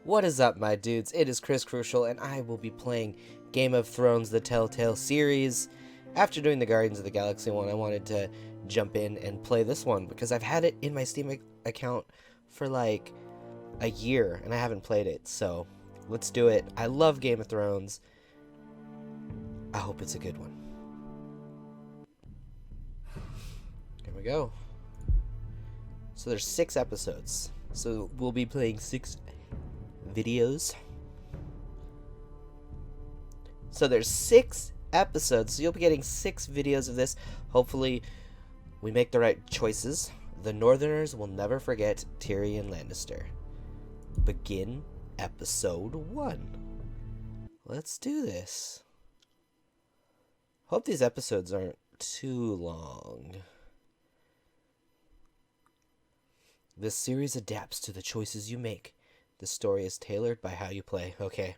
What is up, my dudes? It is Chris Crucial, and I will be playing Game of Thrones, the Telltale series. After doing the Guardians of the Galaxy one, I wanted to jump in and play this one, because I've had it in my Steam account for like a year, and I haven't played it, so let's do it. I love Game of Thrones. I hope it's a good one. Here we go. So there's 6 episodes, so we'll be playing 6 videos. So there's 6 episodes, so you'll be getting 6 videos of this. Hopefully we make the right choices. The Northerners will never forget Tyrion Lannister. Begin episode 1. Let's do this. Hope these episodes aren't too long. This series adapts to the choices you make. The story is tailored by how you play. Okay.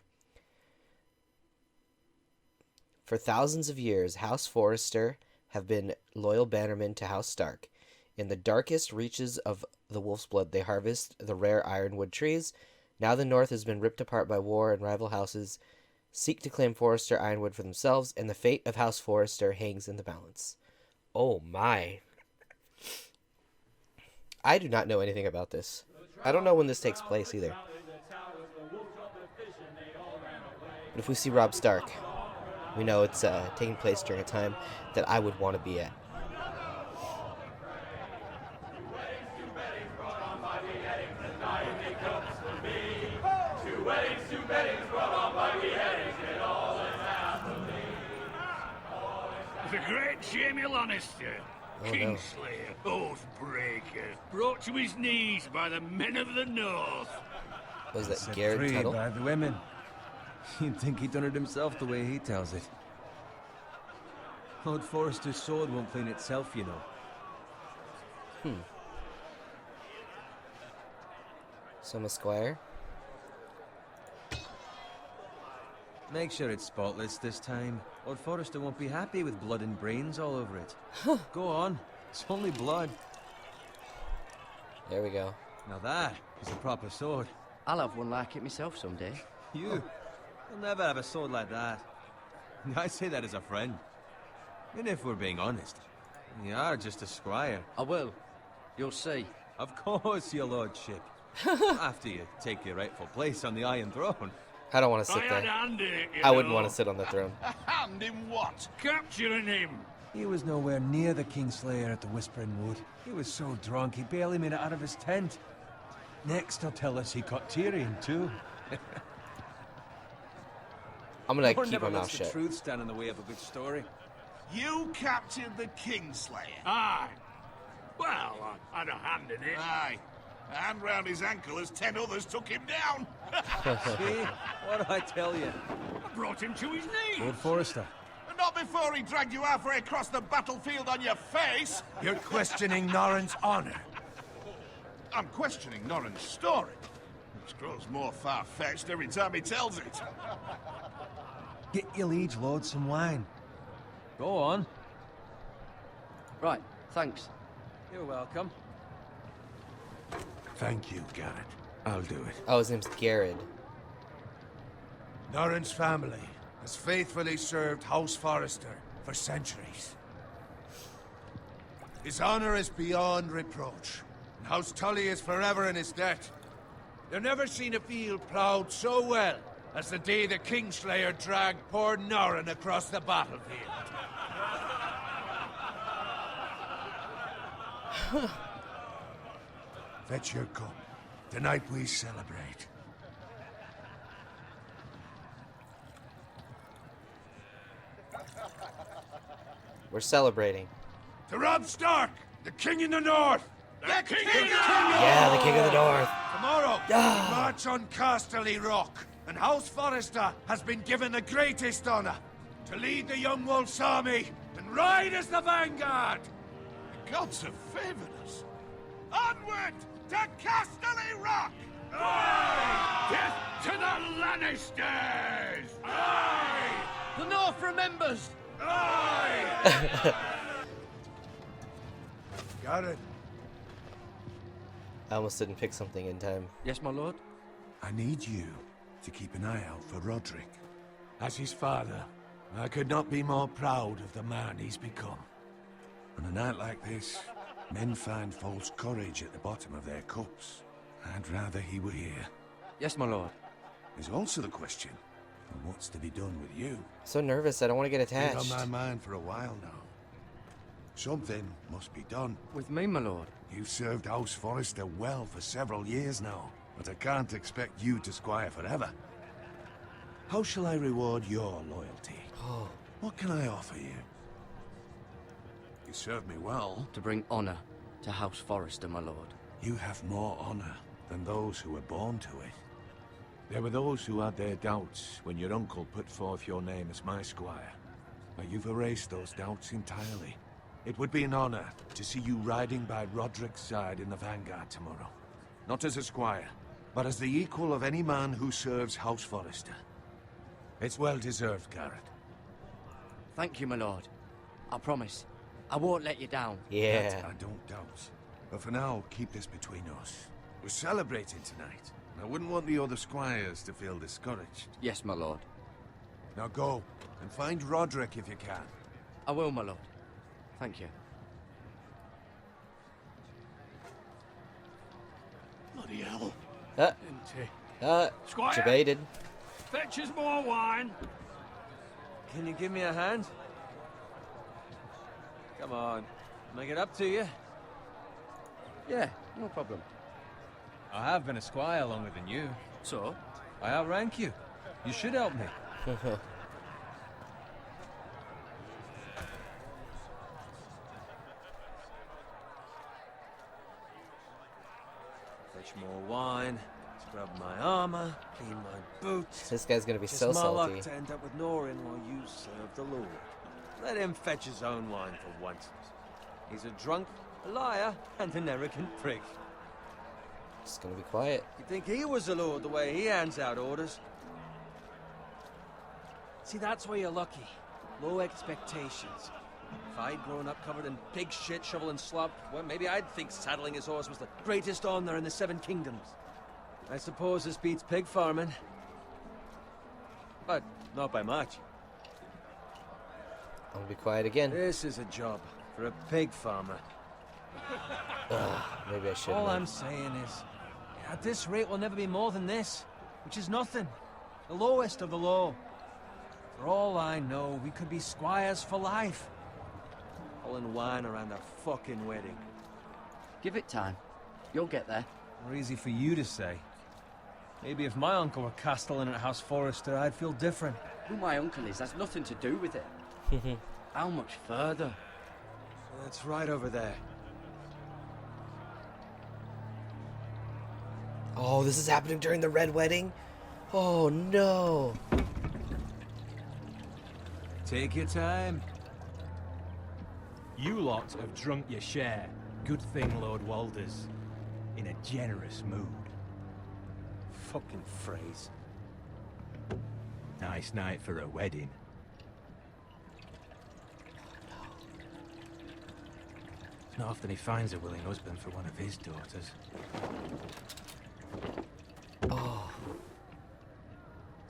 For thousands of years, House Forrester have been loyal bannermen to House Stark. In the darkest reaches of the Wolf's Blood, they harvest the rare ironwood trees. Now the North has been ripped apart by war, and rival houses seek to claim Forrester ironwood for themselves, and the fate of House Forrester hangs in the balance. Oh my. I do not know anything about this. I don't know when this takes place either. But if we see Robb Stark, we know it's taking place during a time that I would want to be at. The great Jamie Lannister, Kingslayer, Oathbreaker, brought to his knees by the men of the North. Was that Set Garrett free Tuttle? by the women. You'd think he done it himself the way he tells it. Lord Forrester's sword won't clean itself, you know. So I'm a squire? Make sure it's spotless this time. Lord Forrester won't be happy with blood and brains all over it. Go on. It's only blood. There we go. Now that is a proper sword. I'll have one like it myself someday. You'll never have a sword like that. I say that as a friend. And if we're being honest, you are just a squire. I will. You'll see. Of course, your lordship. After you take your rightful place on the Iron Throne. I don't want to sit I had a there. hand in it, you I wouldn't know. want to sit on the throne. A hand in what? Capturing him. He was nowhere near the Kingslayer at the Whispering Wood. He was so drunk he barely made it out of his tent. Next, he'll tell us he caught Tyrion too. I'm gonna Or keep never my mouth lets the shut. truth stand in the way of a good story. You captured the Kingslayer. Aye. Well, I had a hand in it. Aye. A hand round his ankle as 10 others took him down. See? What did I tell you? I brought him to his knees. Lord Forrester. And not before he dragged you halfway across the battlefield on your face. You're questioning Norrin's honor. I'm questioning Norrin's story, which grows more far-fetched every time he tells it. Get your liege lord some wine. Go on. Right, thanks. You're welcome. Thank you, Garrett. I'll do it. Oh, his name's Garrett. Norrin's family has faithfully served House Forrester for centuries. His honor is beyond reproach, and House Tully is forever in his debt. You've never seen a field ploughed so well as the day the Kingslayer dragged poor Norrin across the battlefield. Fetch your cup. Tonight we celebrate. We're celebrating. To Robb Stark, the King in the North! The King Yeah, the King of the North. Tomorrow, we march on Casterly Rock, and House Forrester has been given the greatest honor to lead the Young Wolf's army and ride as the vanguard! The gods have favored us. Onward to Casterly Rock! Death to the Lannisters! Aye! The North remembers! Aye! Got it. I almost didn't pick something in time. Yes, my lord? I need you to keep an eye out for Roderick. As his father, I could not be more proud of the man he's become. On a night like this, men find false courage at the bottom of their cups. I'd rather he were here. Yes, my lord. There's also the question of what's to be done with you. So nervous, I don't want to get Been attached. on my mind for a while now. Something must be done. With me, my lord. You've served House Forrester well for several years now, but I can't expect you to squire forever. How shall I reward your loyalty? Oh, What can I offer you? You served me well. To bring honor to House Forrester, my lord. You have more honor than those who were born to it. There were those who had their doubts when your uncle put forth your name as my squire. But you've erased those doubts entirely. It would be an honor to see you riding by Roderick's side in the vanguard tomorrow. Not as a squire, but as the equal of any man who serves House Forrester. It's well deserved, Garrett. Thank you, my lord. I promise. I won't let you down. yeah. That I don't doubt. But for now, keep this between us. We're celebrating tonight. And I wouldn't want the other squires to feel discouraged. Yes, my lord. Now go, and find Roderick if you can. I will, my lord. Thank you. Bloody hell. Uh, Squire, debated. fetch us more wine. Can you give me a hand? Come on, make it up to you. Yeah, no problem. I have been a squire longer than you. So? I outrank you. You should help me. Fetch more wine, scrub my armor, clean my boots. This guy's gonna be Just so my salty. luck to end up with Norin while you serve the Lord. Let him fetch his own wine for once. He's a drunk, a liar, and an arrogant prick. Just gonna be quiet. You'd think he was a lord the way he hands out orders. See, that's why you're lucky. Low expectations. If I'd grown up covered in pig shit, shoveling slop, well, maybe I'd think saddling his horse was the greatest honor in the Seven Kingdoms. I suppose this beats pig farming. But not by much. I'm gonna be quiet again. This is a job for a pig farmer. Maybe I should. All I'm saying is, at this rate we'll never be more than this, which is nothing. The lowest of the low. For all I know, we could be squires for life. Pulling wine around a fucking wedding. Give it time. You'll get there. More easy for you to say. Maybe if my uncle were castellan at House Forrester, I'd feel different. Who my uncle is has nothing to do with it. How much further? That's right over there. Oh, this is happening during the Red Wedding? Oh, no. Take your time. You lot have drunk your share. Good thing Lord Walder's in a generous mood. Fucking phrase. Nice night for a wedding. It's not often he finds a willing husband for one of his daughters. Oh,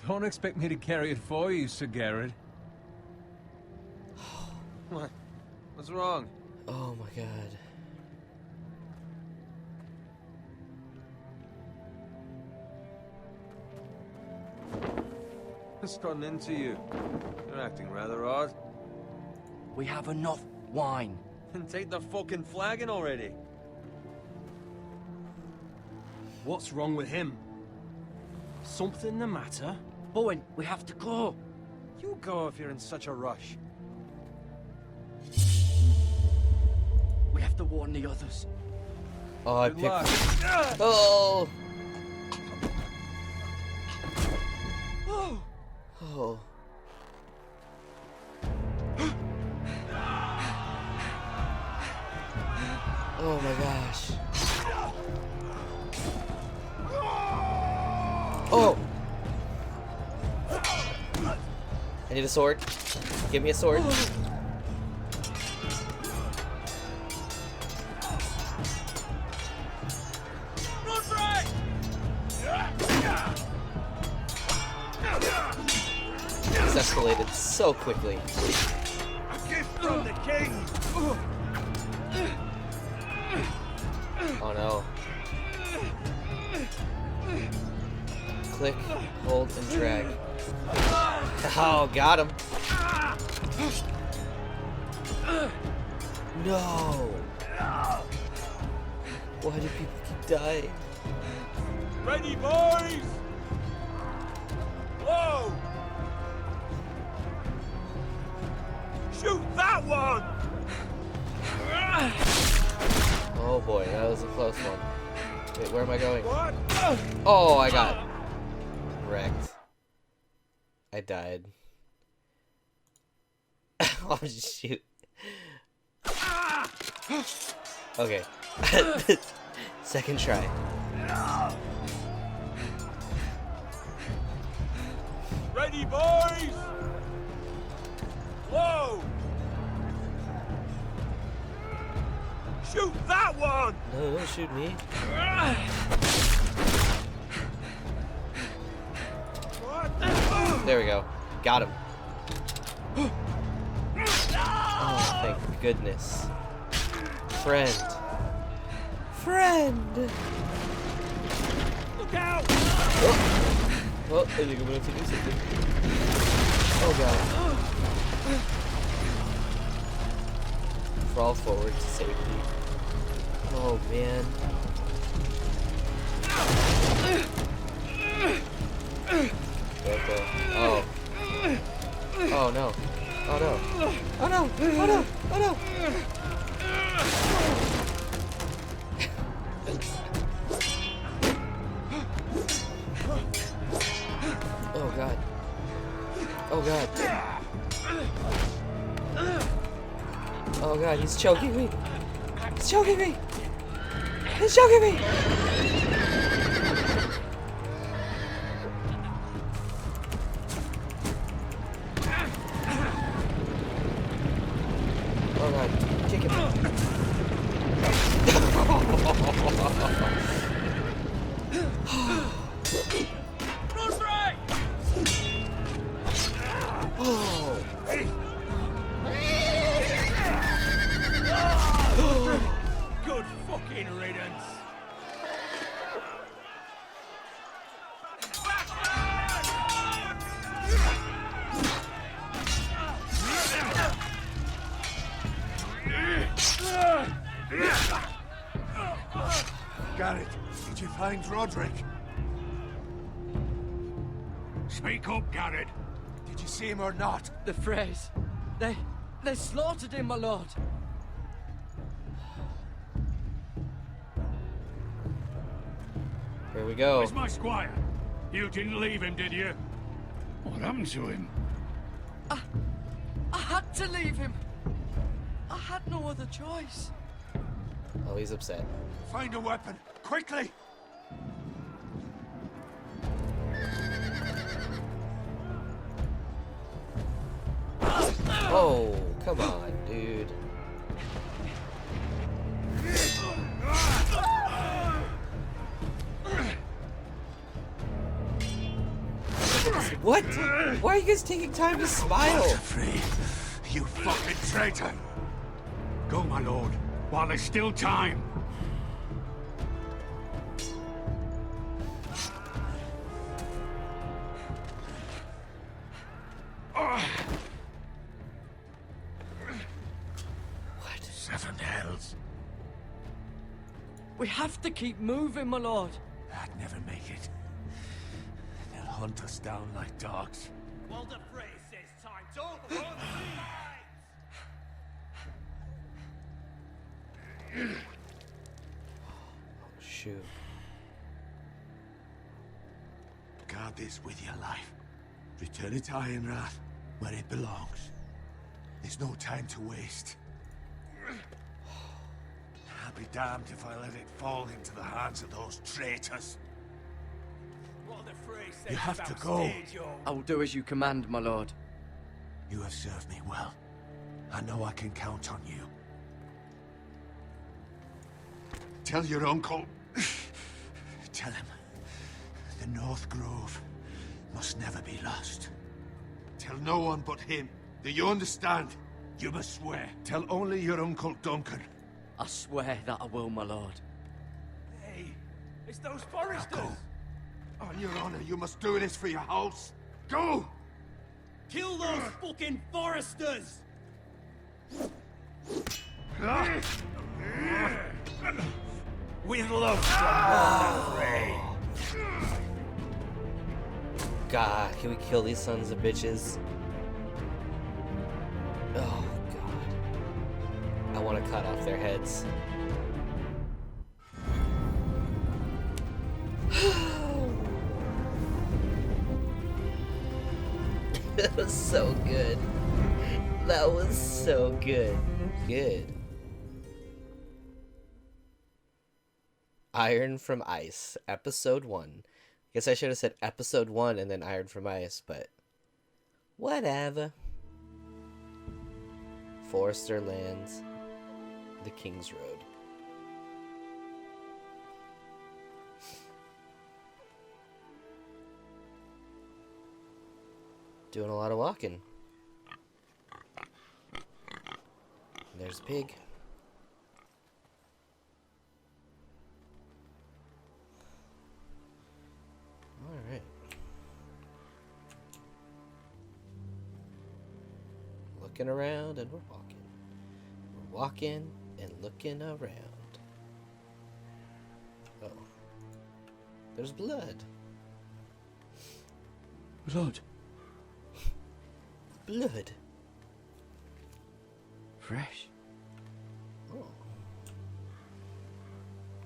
Don't expect me to carry it for you, Sir Garrett. What? What's wrong? oh my god. What's gotten into you? You're acting rather odd. We have enough wine. Then take the fucking flagon already. What's wrong with him? Something the matter? Bowen, we have to go. You go if you're in such a rush. We have to warn the others. Oh, I Good picked. luck. Oh. Oh. Oh my gosh. Oh. I need a sword. Give me a sword. this escalated so quickly. A gift from the king! Oh no. Click, hold, and drag. Oh, got him. No. Why do people keep dying? Ready, boys! Whoa! Shoot that one! Oh boy, that was a close one. Wait, where am I going? What? Oh, I got wrecked. I died. Oh shoot. Okay. Second try. Ready, boys! Whoa! Shoot that one! No, don't shoot me. There we go. Got him. Oh, thank goodness. Friend. Friend! Look out! Oh, I think I'm gonna have to do something. Oh god. Crawl forward to safety. Oh man. Okay. Oh. Oh no. Oh no. Oh no. Oh no. Oh no. Oh god. Oh god. Oh god, he's choking me. He's choking me. He's choking me. Oh god, kick him. Oh. Good fucking riddance! Garrett, did you find Roderick? Speak up, Garrett. Did you see him or not? The Freys. They slaughtered him, my lord. Here we go. Where's my squire? You didn't leave him, did you? What happened to him? I had to leave him. I had no other choice. Oh, he's upset. Find a weapon, quickly! Oh, come on, dude. What? Why are you guys taking time to smile? Free, you fucking traitor! Go, my lord, while there's still time. What? Seven hells. We have to keep moving, my lord. I'd never make it. They'll hunt us down like dogs. Walder Frey says time to overrun Oh, shoot. Guard this with your life. Return it to Ironrath, where it belongs. There's no time to waste. I'll be damned if I let it fall into the hands of those traitors. Walder Frey says You have to about go. stage your I will do as you command, my lord. You have served me well. I know I can count on you. Tell your uncle... Tell him the North Grove must never be lost. Tell no one but him. Do you understand? You must swear. Tell only your Uncle Duncan. I swear that I will, my lord. Hey, it's those foresters! Go. On your honor, you must do this for your house. Go! Kill those fucking foresters! With love from Ray. God, can we kill these sons of bitches? Oh, God. I want to cut off their heads. That was so good. That was so good. Good. Iron from Ice, Episode 1. Guess I should have said Episode 1 and then Iron from Ice, but whatever. Forrester Lands, the King's Road. Doing a lot of walking. There's a pig. Alright. Looking around and we're walking. We're walking and looking around. Oh. There's blood. Blood. Blood. Fresh. Oh.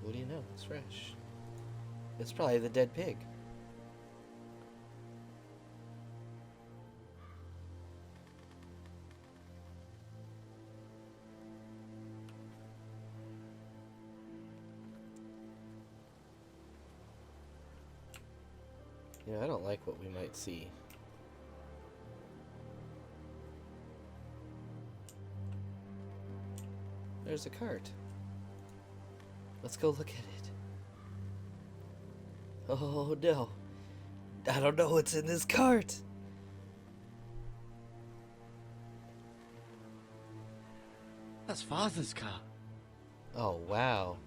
What do you know? It's fresh. It's probably the dead pig. You know, I don't like what we might see. There's a cart. Let's go look at it. Oh no. I don't know what's in this cart. That's Father's car. Oh wow.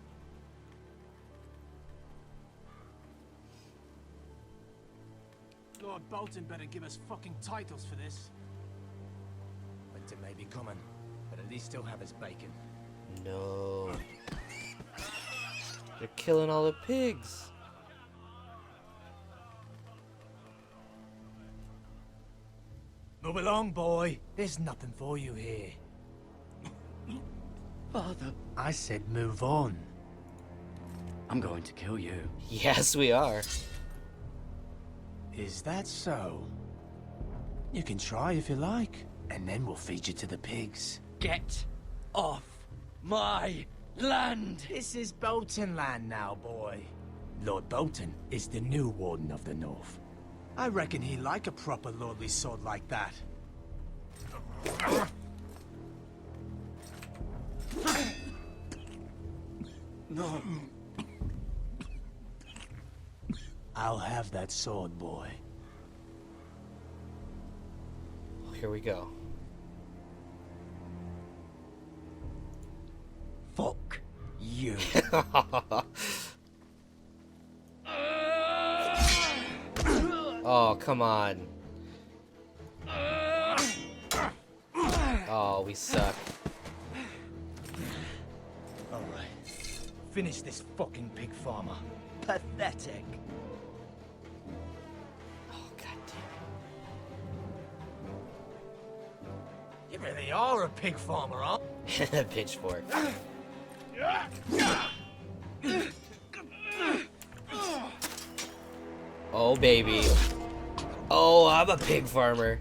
Lord Bolton better give us fucking titles for this. Winter may be coming, but at least still have his bacon. No. They're killing all the pigs. Move along, boy. There's nothing for you here. Father. I said move on. I'm going to kill you. Yes, we are. Is that so? You can try if you like, and then we'll feed you to the pigs. Get off my land! This is Bolton land now, boy. Lord Bolton is the new Warden of the North. I reckon he like a proper lordly sword like that. No. I'll have that sword, boy. Here we go. Fuck you. Oh, come on. Oh, we suck. Alright. Finish this fucking pig farmer. Pathetic. Oh, god You really are a pig farmer, huh? damn it. Pitchfork. Oh, baby. Oh, I'm a pig farmer.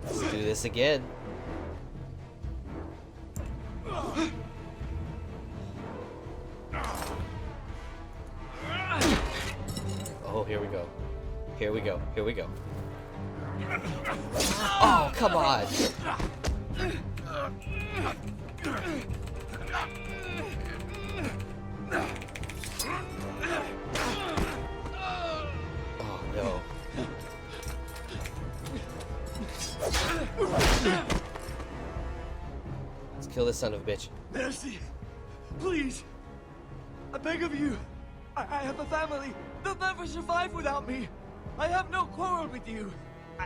Let's do this again. Oh, here we go. Here we go. Here we go. Oh, come on. Kill this son of a bitch. Mercy! Please! I beg of you! I have a family! They'll never survive without me! I have no quarrel with you!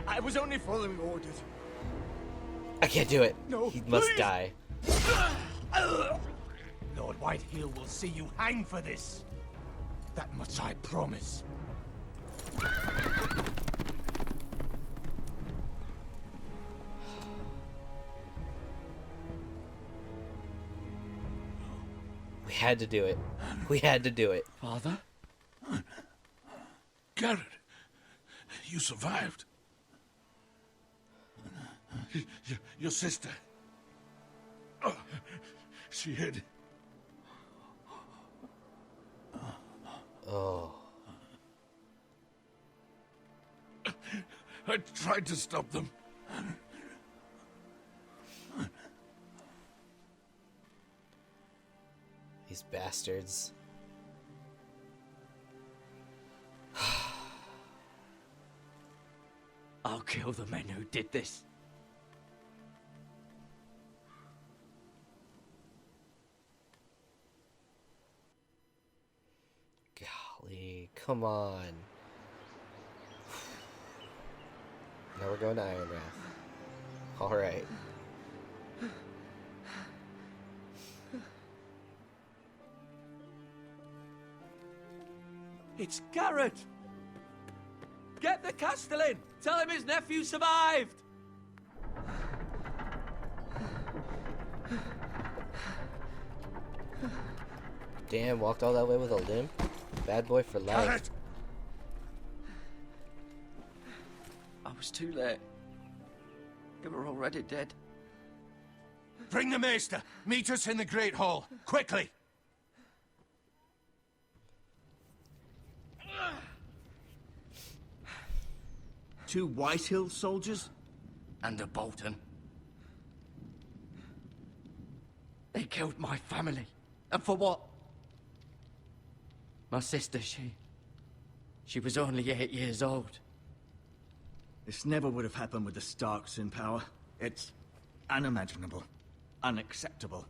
I was only following orders. I can't do it. No, He must please. die. Lord Whitehill will see you hang for this. That much I promise. We had to do it. We had to do it. Father? Garrett, you survived. Your sister. Oh, she hid. Oh. I tried to stop them. These bastards. I'll kill the men who did this. Golly, come on. Now we're going to Iron Wrath. Alright. It's Garrett! Get the Castellan! Tell him his nephew survived! Damn, walked all that way with a limp? Bad boy for life. Garrett! I was too late. They were already dead. Bring the maester. Meet us in the Great Hall. Quickly! Two Whitehill soldiers? And a Bolton. They killed my family. And for what? My sister, she was only 8 years old. This never would have happened with the Starks in power. It's unimaginable. Unacceptable.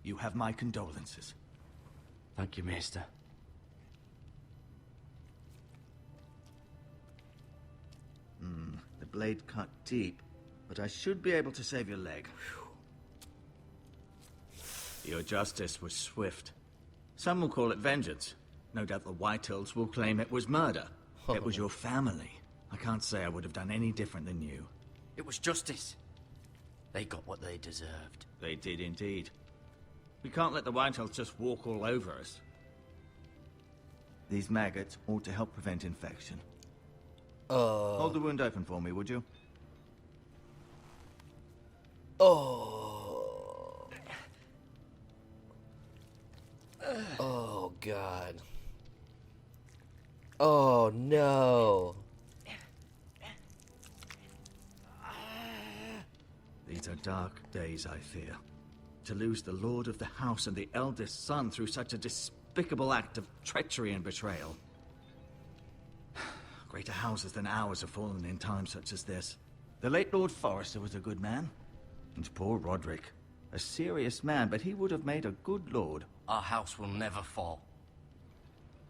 You have my condolences. Thank you, Maester. The blade cut deep, but I should be able to save your leg. Your justice was swift. Some will call it vengeance. No doubt the Whitehills will claim it was murder. It was your family. I can't say I would have done any different than you. It was justice. They got what they deserved. They did indeed. We can't let the Whitehills just walk all over us. These maggots ought to help prevent infection. Hold the wound open for me, would you? Oh. Oh, God. Oh, no. These are dark days, I fear. To lose the lord of the house and the eldest son through such a despicable act of treachery and betrayal. Greater houses than ours have fallen in times such as this. The late Lord Forrester was a good man. And poor Roderick. A serious man, but he would have made a good lord. Our house will never fall.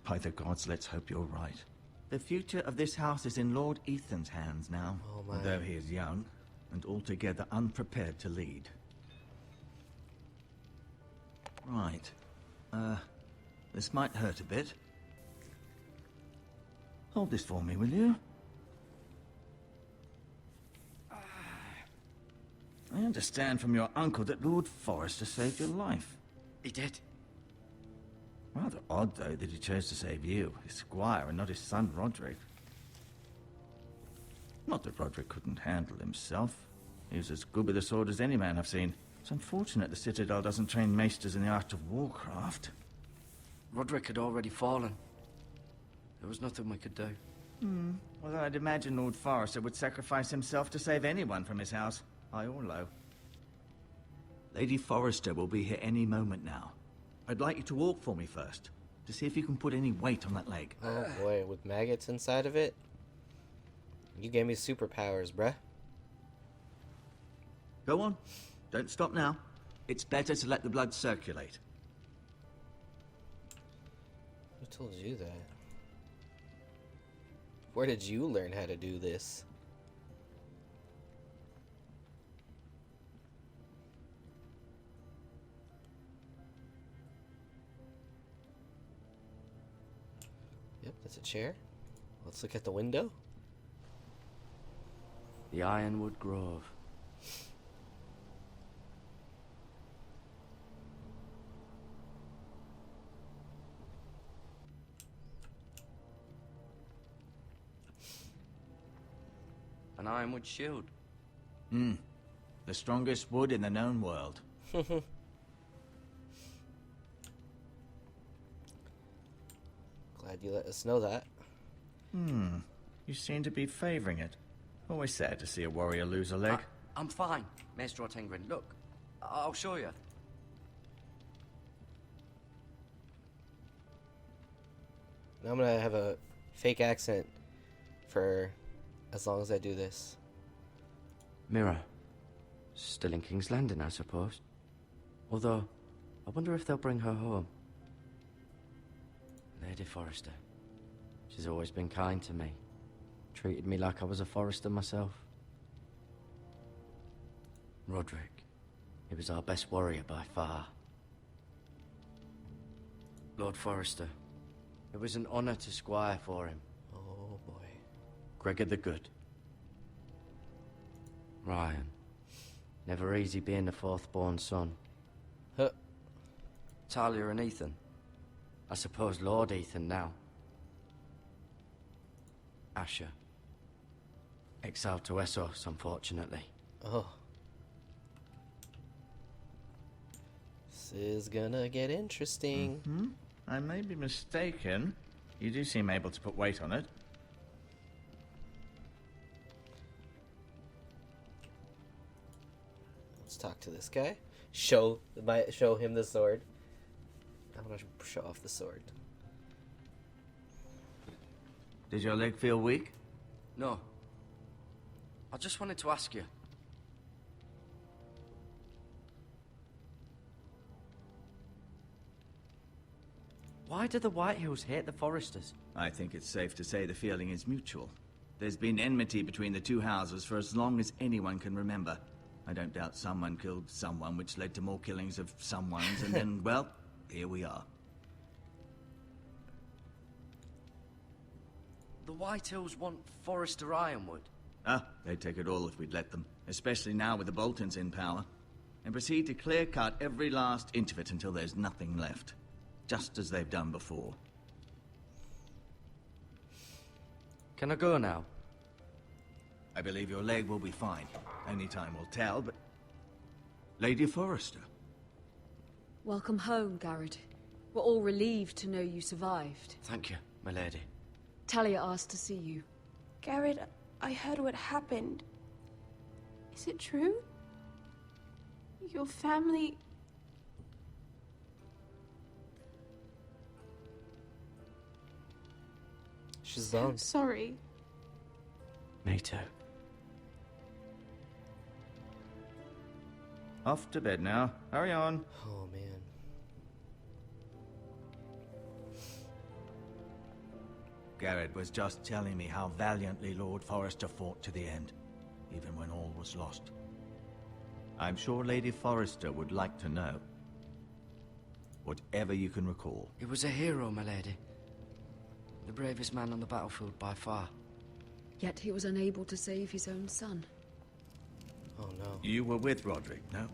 By the gods, let's hope you're right. The future of this house is in Lord Ethan's hands now. Oh my. Although he is young, and altogether unprepared to lead. Right. This might hurt a bit. Hold this for me, will you? I understand from your uncle that Lord Forrester saved your life. He did. Rather odd, though, that he chose to save you, his squire, and not his son Roderick. Not that Roderick couldn't handle himself. He was as good with a sword as any man I've seen. It's unfortunate the Citadel doesn't train maesters in the art of warcraft. Roderick had already fallen. There was nothing we could do. Well, I'd imagine Lord Forrester would sacrifice himself to save anyone from his house, high or low. Lady Forrester will be here any moment now. I'd like you to walk for me first, to see if you can put any weight on that leg. Oh, boy. With maggots inside of it? You gave me superpowers, bruh. Go on. Don't stop now. It's better to let the blood circulate. Who told you that? Where did you learn how to do this? Yep, that's a chair. Let's look at the window. The Ironwood Grove. An ironwood shield. The strongest wood in the known world. Glad you let us know that. You seem to be favoring it. Always sad to see a warrior lose a leg. I'm fine, Maestro Tengrin. Look, I'll show you. Now I'm gonna have a fake accent for as long as I do this. Mirror. Still in King's Landing, I suppose. Although, I wonder if they'll bring her home. Lady Forrester. She's always been kind to me. Treated me like I was a Forrester myself. Roderick. He was our best warrior by far. Lord Forrester. It was an honor to squire for him. Oh boy. Gregor the Good. Ryan. Never easy being the fourth-born son. Huh. Talia and Ethan. I suppose Lord Ethan now. Asher. Exiled to Essos, unfortunately. Oh. This is gonna get interesting. I may be mistaken. You do seem able to put weight on it. Let's talk to this guy. Show him the sword. I'm gonna show off the sword. Did your leg feel weak? No. I just wanted to ask you. Why do the Whitehills hate the Forresters? I think it's safe to say the feeling is mutual. There's been enmity between the two houses for as long as anyone can remember. I don't doubt someone killed someone, which led to more killings of someones, and then, well, here we are. The Whitehills want Forrester Ironwood. They'd take it all if we'd let them, especially now with the Boltons in power, and proceed to clear-cut every last inch of it until there's nothing left, just as they've done before. Can I go now? I believe your leg will be fine. Only time will tell, but... Lady Forrester. Welcome home, Garrett. We're all relieved to know you survived. Thank you, my lady. Talia asked to see you. Garrett, I heard what happened. Is it true? Your family... She's so bummed. sorry. Me too. Off to bed now. Hurry on. Oh man. Garrett was just telling me how valiantly Lord Forrester fought to the end, even when all was lost. I'm sure Lady Forrester would like to know. Whatever you can recall. He was a hero, my lady. The bravest man on the battlefield by far. Yet he was unable to save his own son. Oh no. You were with Roderick, no?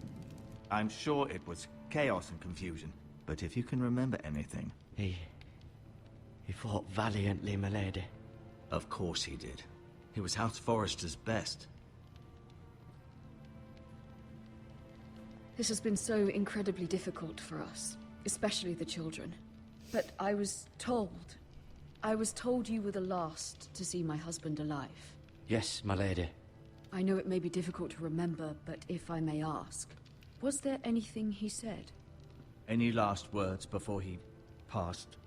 I'm sure it was chaos and confusion, but if you can remember anything... He fought valiantly, my lady. Of course he did. He was House Forrester's best. This has been so incredibly difficult for us, especially the children. But I was told you were the last to see my husband alive. Yes, my lady. I know it may be difficult to remember, but if I may ask, was there anything he said? Any last words before he passed?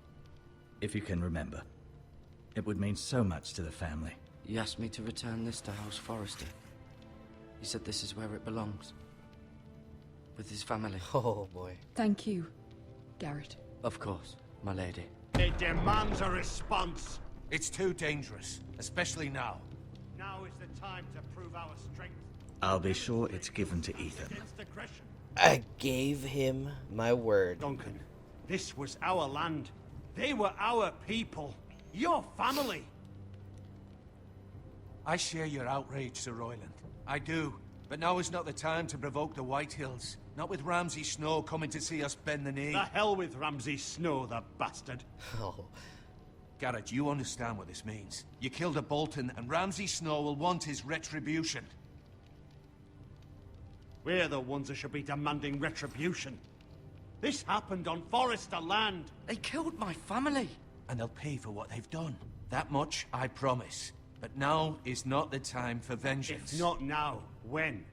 If you can remember. It would mean so much to the family. He asked me to return this to House Forrester. He said this is where it belongs. with his family. Oh boy. Thank you, Garrett. Of course, my lady. It demands a response. It's too dangerous, especially now. Now is the time to prove our strength. I'll be sure it's given to Ethan. Against aggression. I gave him my word. Duncan, this was our land. They were our people. Your family. I share your outrage, Sir Royland. I do. But now is not the time to provoke the Whitehills. Not with Ramsay Snow coming to see us bend the knee. The hell with Ramsay Snow, the bastard. Oh. Garrett, you understand what this means. You killed a Bolton, and Ramsay Snow will want his retribution. We're the ones that should be demanding retribution. This happened on Forester land. They killed my family. And they'll pay for what they've done. That much, I promise. But now is not the time for vengeance. If not now, when?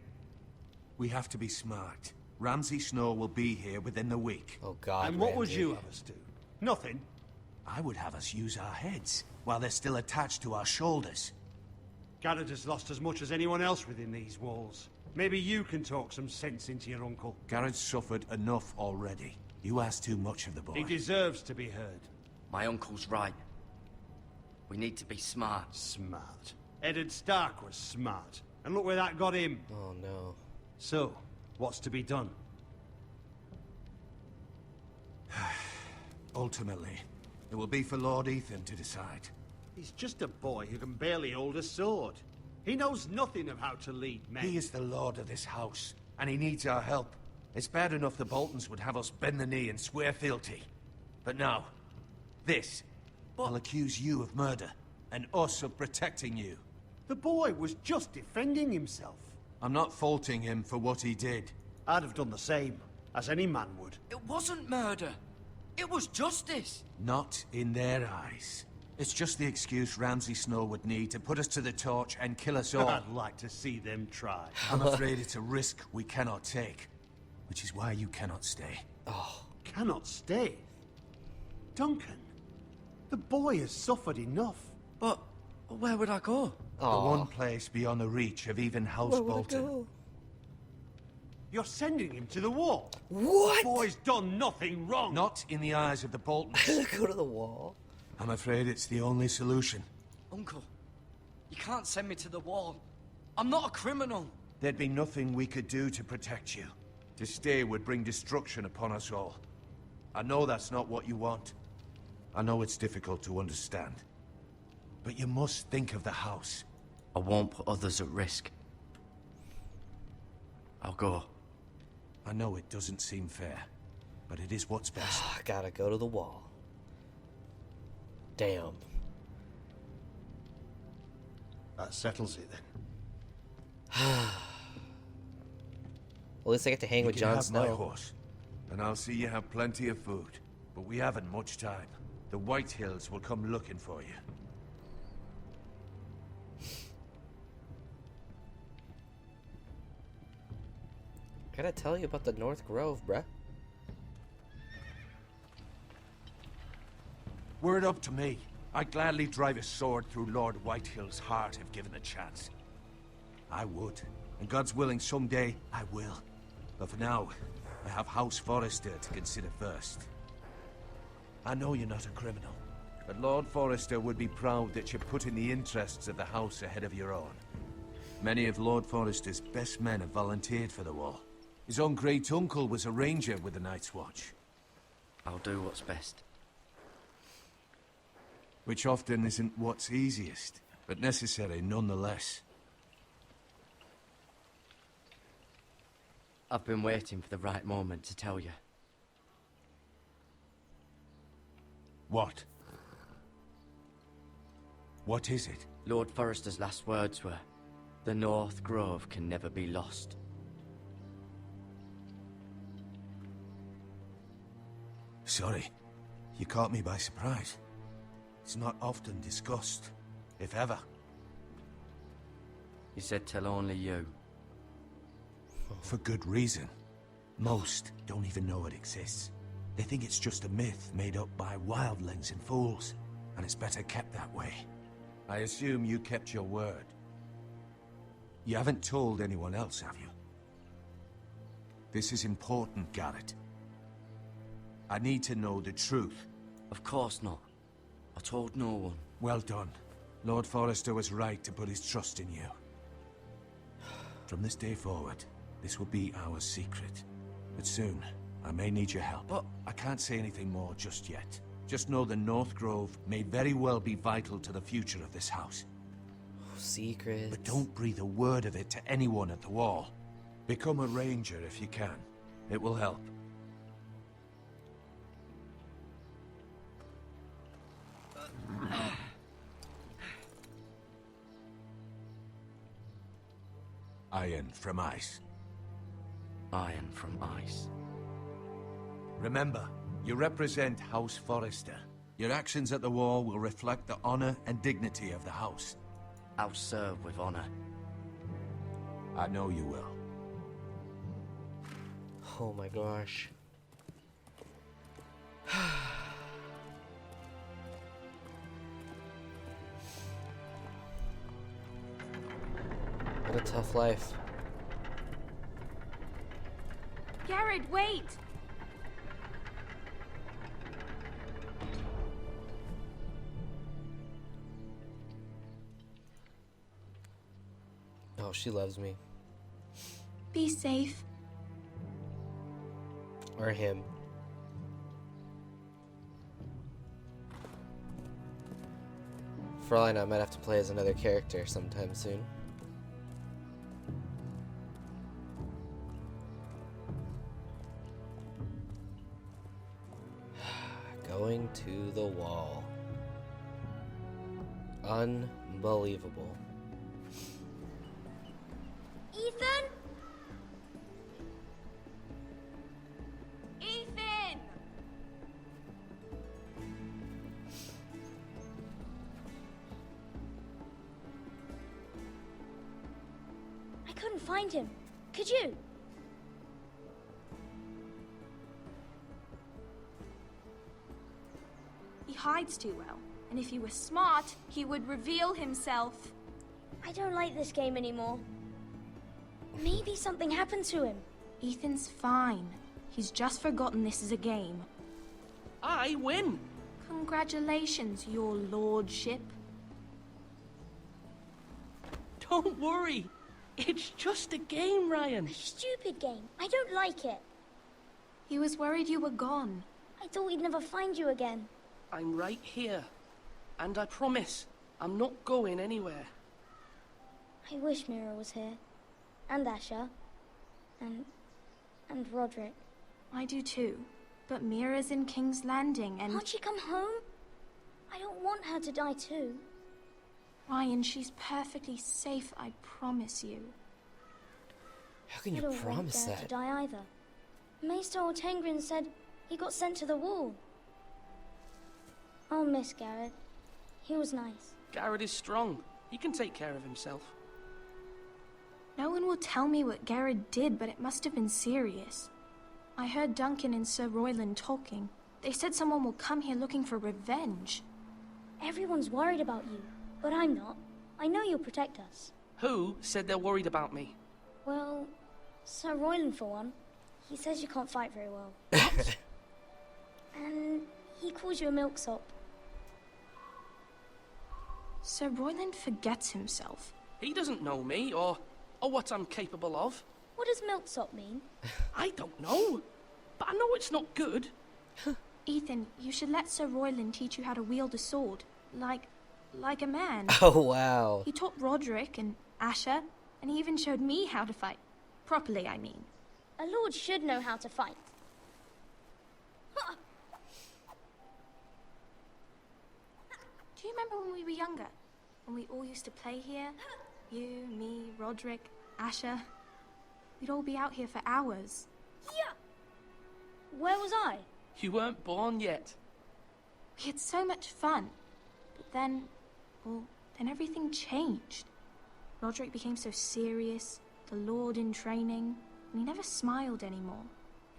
We have to be smart. Ramsay Snow will be here within the week. Oh God. And what would Ramsay. you have us do? Nothing. I would have us use our heads, while they're still attached to our shoulders. Garrett has lost as much as anyone else within these walls. Maybe you can talk some sense into your uncle. Garrett's suffered enough already. You ask too much of the boy. He deserves to be heard. My uncle's right. We need to be smart. Smart. Eddard Stark was smart. And look where that got him. Oh no. So, what's to be done? Ultimately, it will be for Lord Ethan to decide. He's just a boy who can barely hold a sword. He knows nothing of how to lead men. He is the lord of this house, and he needs our help. It's bad enough the Boltons would have us bend the knee and swear fealty. But now, this. I'll accuse you of murder, and us of protecting you. The boy was just defending himself. I'm not faulting him for what he did. I'd have done the same, as any man would. It wasn't murder. It was justice. Not in their eyes. It's just the excuse Ramsay Snow would need to put us to the torch and kill us all. I'd like to see them try. I'm afraid it's a risk we cannot take, which is why you cannot stay. Oh. Cannot stay? Duncan, the boy has suffered enough. But where would I go? The one place beyond the reach of even House Where would I Bolton. go? You're sending him to the wall. What? The boy's done nothing wrong. Not in the eyes of the Boltons. Go to the wall. I'm afraid it's the only solution. Uncle, you can't send me to the wall. I'm not a criminal. There'd be nothing we could do to protect you. To stay would bring destruction upon us all. I know that's not what you want. I know it's difficult to understand. But you must think of the house. I won't put others at risk. I'll go. I know it doesn't seem fair, but it is what's best. I gotta go to the wall. Damn. That settles it then. Well, at least I get to hang with You can Jon have my Snow. horse, and I'll see you have plenty of food. But we haven't much time. The Whitehills will come looking for you. Gotta tell you about the North Grove, bruh. Word up to me. I'd gladly drive a sword through Lord Whitehill's heart if given the chance. I would. And God's willing, someday I will. But for now, I have House Forrester to consider first. I know you're not a criminal, but Lord Forrester would be proud that you're putting the interests of the house ahead of your own. Many of Lord Forrester's best men have volunteered for the war. His own great-uncle was a ranger with the Night's Watch. I'll do what's best. Which often isn't what's easiest, but necessary nonetheless. I've been waiting for the right moment to tell you. What? What is it? Lord Forrester's last words were, "The North Grove can never be lost." Sorry, you caught me by surprise. It's not often discussed, if ever. He said tell only you. For good reason. Most don't even know it exists. They think it's just a myth made up by wildlings and fools, and it's better kept that way. I assume you kept your word. You haven't told anyone else, have you? This is important, Garrett. I need to know the truth. Of course not. I told no one. Well done. Lord Forrester was right to put his trust in you. From this day forward, this will be our secret. But soon, I may need your help. But I can't say anything more just yet. Just know the North Grove may very well be vital to the future of this house. Secrets. But don't breathe a word of it to anyone at the Wall. Become a ranger if you can. It will help. Iron from ice. Iron from ice. Remember, you represent House Forrester. Your actions at the Wall will reflect the honor and dignity of the house. I'll serve with honor. I know you will. Oh my gosh. What a tough life. Garrett, wait! Oh, she loves me. Be safe. Or him. For all I know, I might have to play as another character sometime soon. Going to the Wall. Unbelievable. Ethan? Ethan! I couldn't find him. Could you? He hides too well, and if he were smart, he would reveal himself. I don't like this game anymore. Maybe something happened to him. Ethan's fine. He's just forgotten this is a game. I win! Congratulations, your lordship. Don't worry. It's just a game, Ryan. A stupid game. I don't like it. He was worried you were gone. I thought we'd never find you again. I'm right here. And I promise, I'm not going anywhere. I wish Mira was here. And Asher. And Roderick. I do too. But Mira's in King's Landing and... Can't she come home? I don't want her to die too. Ryan, she's perfectly safe, I promise you. How can you I don't promise want Garrett that? to die either. Maester Ortengrin said he got sent to the Wall. I'll miss Garrett. He was nice. Garrett is strong. He can take care of himself. No one will tell me what Garrett did, but it must have been serious. I heard Duncan and Sir Royland talking. They said someone will come here looking for revenge. Everyone's worried about you, but I'm not. I know you'll protect us. Who said they're worried about me? Well, Sir Royland for one. He says you can't fight very well. And he calls you a milksop. Sir Royland forgets himself. He doesn't know me, or what I'm capable of. What does milksop mean? I don't know, but I know it's not good. Ethan, you should let Sir Royland teach you how to wield a sword. Like a man. Oh, wow. He taught Roderick and Asher, and he even showed me how to fight. Properly, I mean. A lord should know how to fight. Do you remember when we were younger? When we all used to play here? You, me, Roderick, Asher. We'd all be out here for hours. Yeah. Where was I? You weren't born yet. We had so much fun. But then, well, then everything changed. Roderick became so serious, the Lord in training, and he never smiled anymore.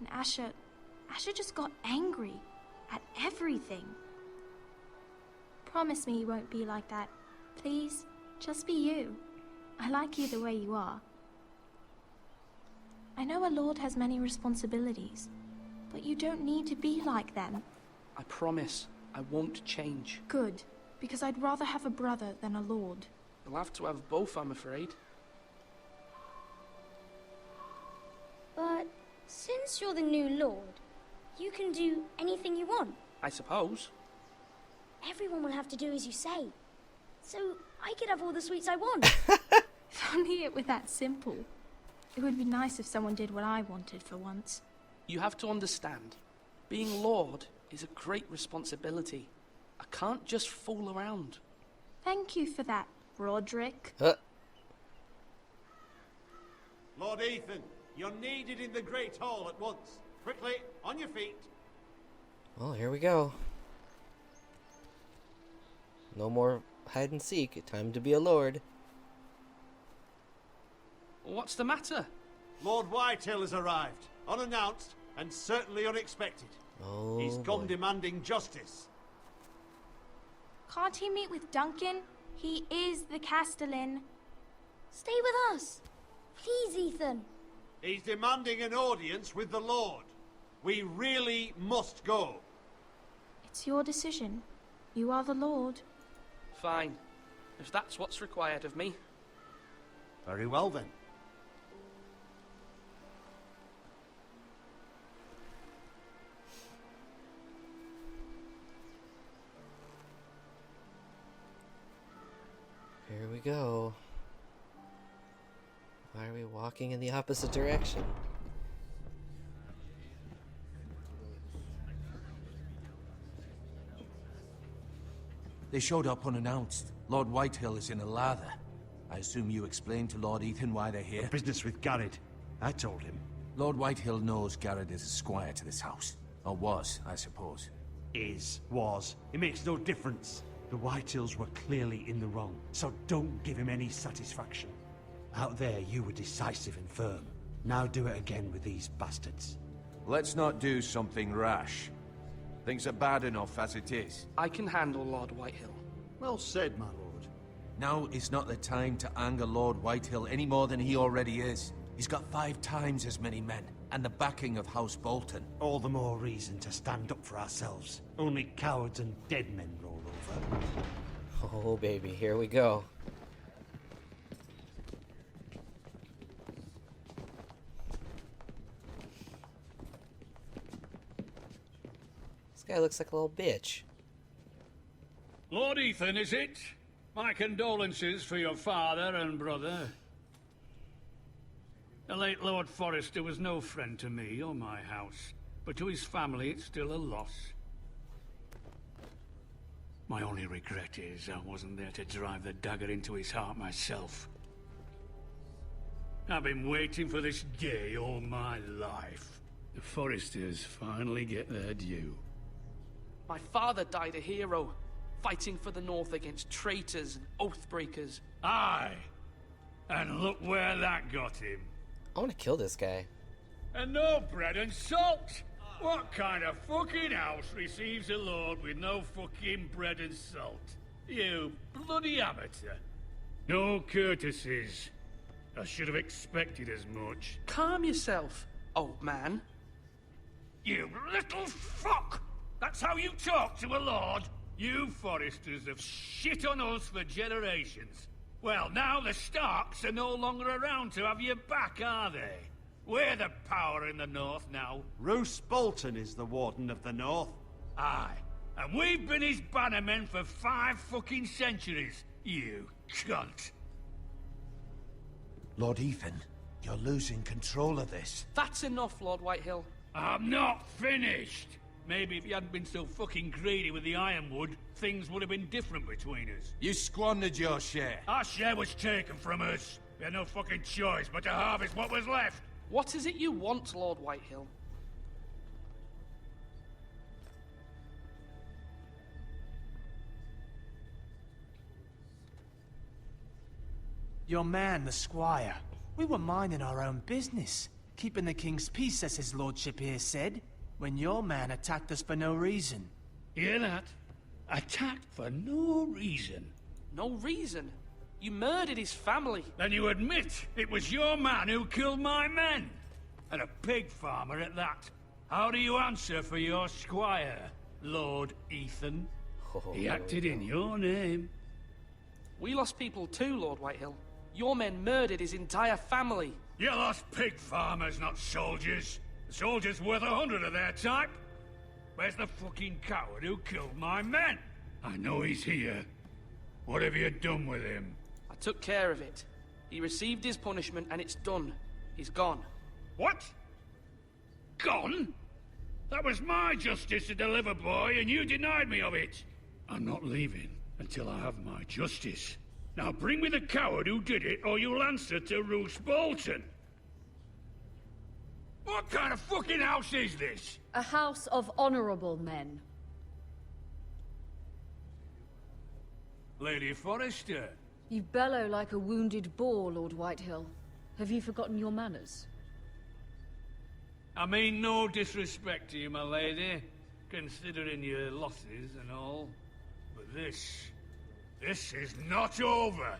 And Asher just got angry at everything. Promise me you won't be like that. Please, just be you. I like you the way you are. I know a lord has many responsibilities, but you don't need to be like them. I promise I won't change. Good, because I'd rather have a brother than a lord. You'll have to have both, I'm afraid. But since you're the new lord, you can do anything you want. I suppose. Everyone will have to do as you say. So I could have all the sweets I want. If only it were that simple. It would be nice if someone did what I wanted for once. You have to understand, being Lord is a great responsibility. I can't just fool around. Thank you for that, Roderick. Lord Ethan, you're needed in the Great Hall at once. Quickly, on your feet. Well, here we go. No more hide and seek. Time to be a lord. What's the matter? Lord Whitehill has arrived, unannounced and certainly unexpected. Oh, he's come demanding justice. Can't he meet with Duncan? He is the Castellan. Stay with us. Please, Ethan. He's demanding an audience with the Lord. We really must go. It's your decision. You are the Lord. Fine, if that's what's required of me. Very well then. Here we go. Why are we walking in the opposite direction? They showed up unannounced. Lord Whitehill is in a lather. I assume you explained to Lord Ethan why they're here? Business with Garrett. I told him. Lord Whitehill knows Garrett is a squire to this house. Or was, I suppose. Was. It makes no difference. The Whitehills were clearly in the wrong, so don't give him any satisfaction. Out there, you were decisive and firm. Now do it again with these bastards. Let's not do something rash. Things are bad enough as it is. I can handle Lord Whitehill. Well said, my lord. Now is not the time to anger Lord Whitehill any more than he already is. He's got 5 times as many men, and the backing of House Bolton. All the more reason to stand up for ourselves. Only cowards and dead men roll over. Oh, baby, here we go. This guy looks like a little bitch. Lord Ethan, is it? My condolences for your father and brother. The late Lord Forrester was no friend to me or my house, but to his family it's still a loss. My only regret is I wasn't there to drive the dagger into his heart myself. I've been waiting for this day all my life. The Forresters finally get their due. My father died a hero, fighting for the North against traitors and oathbreakers. Aye, and look where that got him. I want to kill this guy. And no bread and salt! What kind of fucking house receives a lord with no fucking bread and salt? You bloody amateur. No courtesies. I should have expected as much. Calm yourself, old man. You little fuck! That's how you talk to a lord? You Forresters have shit on us for generations. Well, now the Starks are no longer around to have your back, are they? We're the power in the North now. Roose Bolton is the Warden of the North. Aye, and we've been his bannermen for 5 fucking centuries, you cunt. Lord Ethan, you're losing control of this. That's enough, Lord Whitehill. I'm not finished. Maybe if you hadn't been so fucking greedy with the ironwood, things would have been different between us. You squandered your share. Our share was taken from us. We had no fucking choice but to harvest what was left. What is it you want, Lord Whitehill? Your man, the squire. We were minding our own business, keeping the king's peace, as his lordship here said, when your man attacked us for no reason. Hear that? Attacked for no reason. No reason? You murdered his family. Then you admit it was your man who killed my men? and a pig farmer at that. How do you answer for your squire, Lord Ethan? He acted in your name. We lost people too, Lord Whitehill. Your men murdered his entire family. You lost pig farmers, not soldiers. The soldiers worth 100 of their type. Where's the fucking coward who killed my men? I know he's here. What have you done with him? I took care of it. He received his punishment and it's done. He's gone. What? Gone? That was my justice to deliver, boy, and you denied me of it. I'm not leaving until I have my justice. Now bring me the coward who did it, or you'll answer to Roose Bolton. What kind of fucking house is this? A house of honorable men. Lady Forrester. You bellow like a wounded boar, Lord Whitehill. Have you forgotten your manners? I mean no disrespect to you, my lady, considering your losses and all. But this is not over.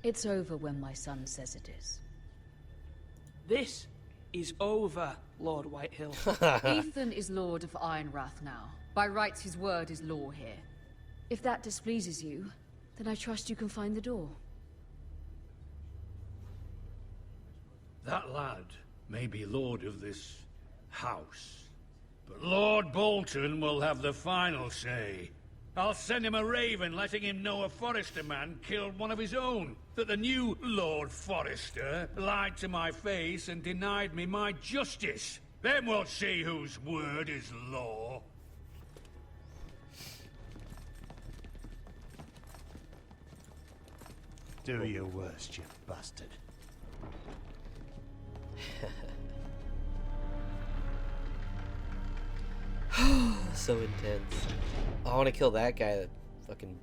It's over when my son says it is. This is over, Lord Whitehill. Ethan is Lord of Ironrath now. By rights, his word is law here. If that displeases you, then I trust you can find the door. That lad may be lord of this house, but Lord Bolton will have the final say. I'll send him a raven letting him know a Forrester man killed one of his own, that the new Lord Forrester lied to my face and denied me my justice. Then we'll see whose word is law. Do your worst, you bastard. So intense. I want to kill that guy, that fucking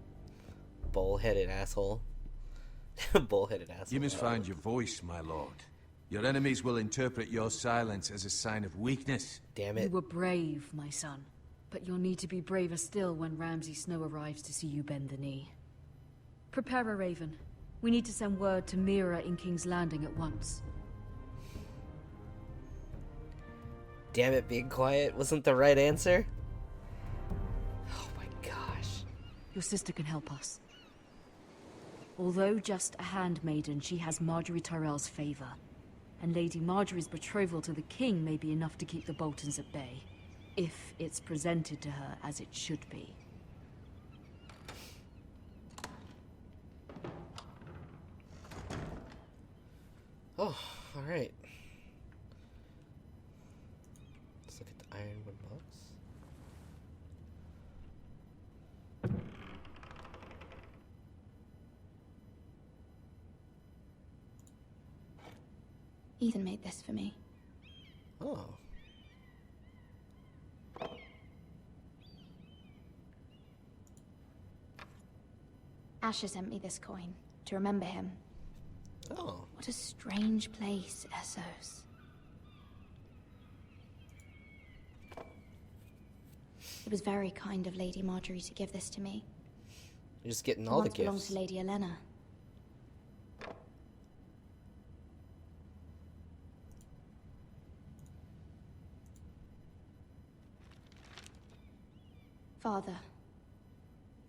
bull-headed asshole. Bull-headed asshole. You must find your voice, my lord. Your enemies will interpret your silence as a sign of weakness. Damn You it. were brave, my son. But you'll need to be braver still when Ramsay Snow arrives to see you bend the knee. Prepare a raven. We need to send word to Mira in King's Landing at once. Damn it, being quiet wasn't the right answer? Oh my gosh. Your sister can help us. Although just a handmaiden, she has Marjorie Tyrell's favor. And Lady Marjorie's betrothal to the king may be enough to keep the Boltons at bay. If it's presented to her as it should be. Oh, alright. Let's look at the ironwood box. Ethan made this for me. Oh. Asher sent me this coin to remember him. Oh. What a strange place, Essos. It was very kind of Lady Marjorie to give this to me. You're just getting It all the once belonged gifts. to Lady Elena. Father,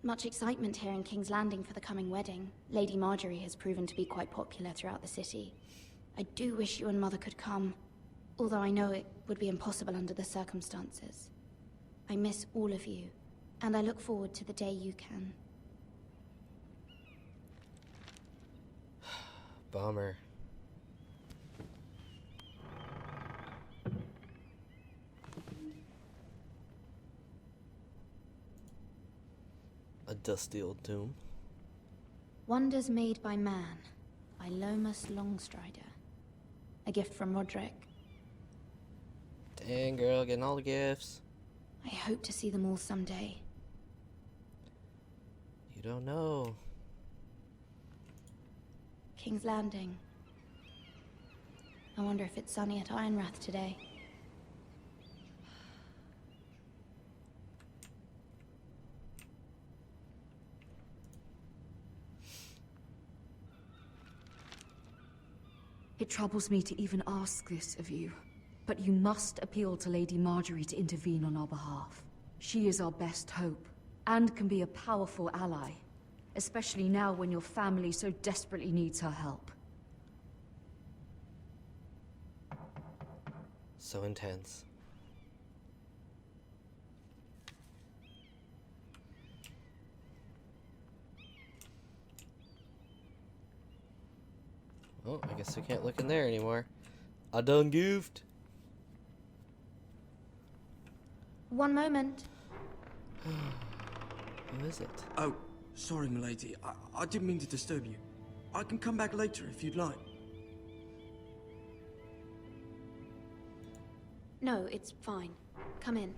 much excitement here in King's Landing for the coming wedding. Lady Marjorie has proven to be quite popular throughout the city. I do wish you and Mother could come, although I know it would be impossible under the circumstances. I miss all of you, and I look forward to the day you can. Bummer. A dusty old tomb. Wonders Made by Man, by Lomas Longstrider. A gift from Roderick. Dang, girl, getting all the gifts. I hope to see them all someday. You don't know. King's Landing. I wonder if it's sunny at Ironrath today. It troubles me to even ask this of you. But you must appeal to Lady Marjorie to intervene on our behalf. She is our best hope, and can be a powerful ally. Especially now when your family so desperately needs her help. So intense. Oh, I guess we can't look in there anymore. I done goofed. One moment. Who is it? Oh, sorry, milady. I didn't mean to disturb you. I can come back later if you'd like. No, it's fine. Come in.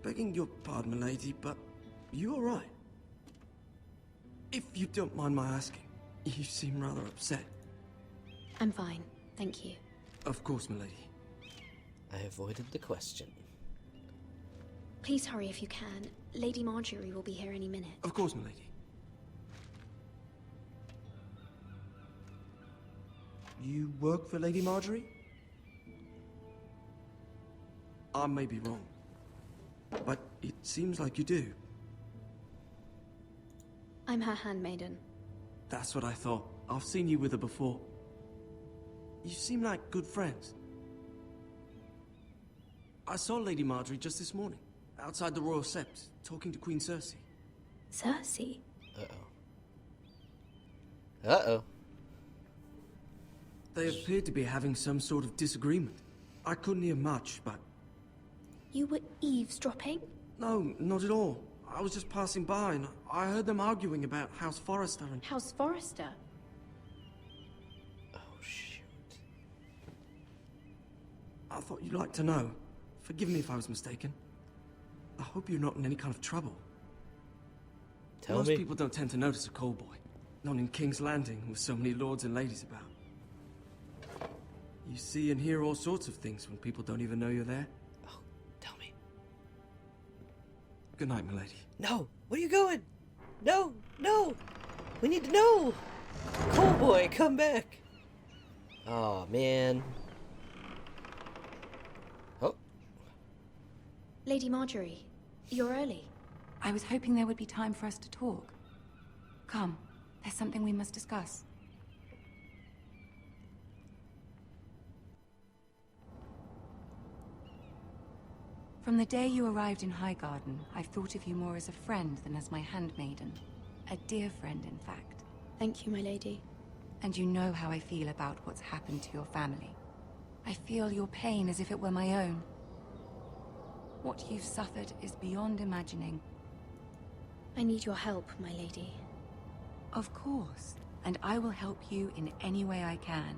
Begging your pardon, milady, but you all right? If you don't mind my asking, you seem rather upset. I'm fine, thank you. Of course, milady. I avoided the question. Please hurry if you can. Lady Marjorie will be here any minute. Of course, milady. You work for Lady Marjorie? I may be wrong, but it seems like you do. I'm her handmaiden. That's what I thought. I've seen you with her before. You seem like good friends. I saw Lady Marjorie just this morning, outside the Royal Sept, talking to Queen Cersei. Cersei? Uh-oh. Uh-oh. They appeared to be having some sort of disagreement. I couldn't hear much, but... You were eavesdropping? No, not at all. I was just passing by and I heard them arguing about House Forrester and... House Forrester? Oh, shoot. I thought you'd like to know. Forgive me if I was mistaken. I hope you're not in any kind of trouble. Tell Most me. people don't tend to notice a call boy. Not in King's Landing with so many lords and ladies about. You see and hear all sorts of things when people don't even know you're there. Oh, tell me. Good night, milady. No! Where are you going? No! No! We need to know! Cole boy, come back! Oh, man. Oh. Lady Marjorie, you're early. I was hoping there would be time for us to talk. Come, there's something we must discuss. From the day you arrived in Highgarden, I've thought of you more as a friend than as my handmaiden. A dear friend, in fact. Thank you, my lady. And you know how I feel about what's happened to your family. I feel your pain as if it were my own. What you've suffered is beyond imagining. I need your help, my lady. Of course, and I will help you in any way I can.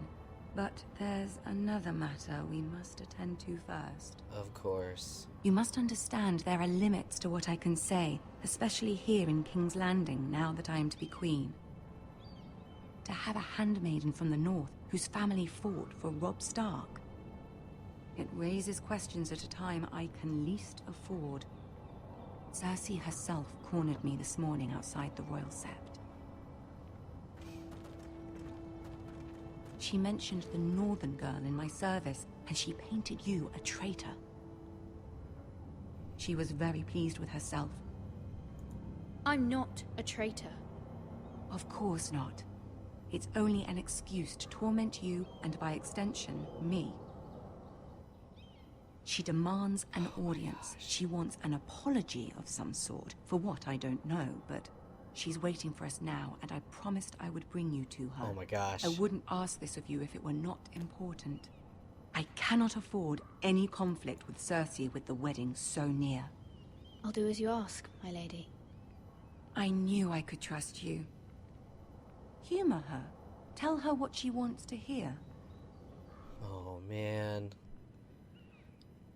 But there's another matter we must attend to first. Of course. You must understand there are limits to what I can say, especially here in King's Landing, now that I am to be queen. To have a handmaiden from the north whose family fought for Robb Stark. It raises questions at a time I can least afford. Cersei herself cornered me this morning outside the Royal Sept. She mentioned the northern girl in my service, and she painted you a traitor. She was very pleased with herself. I'm not a traitor. Of course not. It's only an excuse to torment you, and by extension, me. She demands an audience. She wants an apology of some sort, for what I don't know, but she's waiting for us now, and I promised I would bring you to her. Oh my gosh. I wouldn't ask this of you if it were not important. I cannot afford any conflict with Cersei with the wedding so near. I'll do as you ask, my lady. I knew I could trust you. Humor her. Tell her what she wants to hear. Oh, man.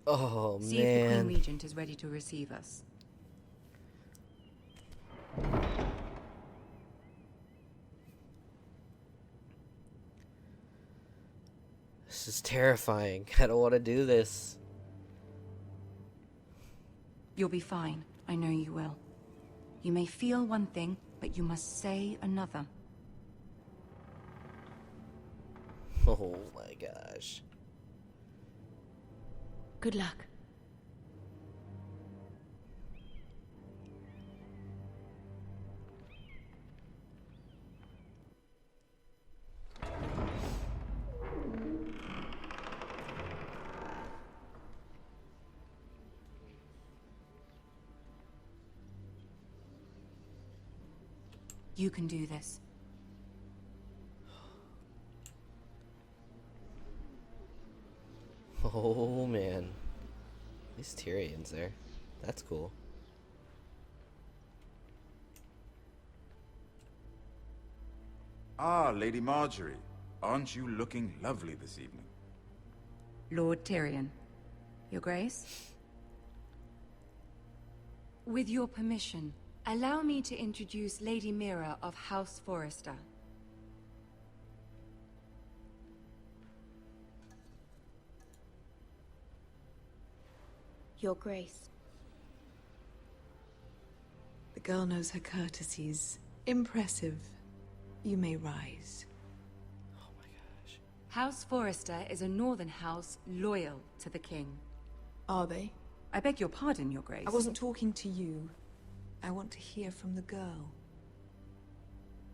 Oh, See if the man. Queen Regent is ready to receive us. This is terrifying. I don't want to do this. You'll be fine. I know you will. You may feel one thing, but you must say another. Oh my gosh. Good luck. You can do this. Oh man. These Tyrians there. That's cool. Ah, Lady Marjorie. Aren't you looking lovely this evening? Lord Tyrion. Your Grace? With your permission, allow me to introduce Lady Mira of House Forrester. Your Grace. The girl knows her courtesies. Impressive. You may rise. House Forrester is a northern house loyal to the king. Are they? I beg your pardon, Your Grace. I wasn't talking to you. I want to hear from the girl.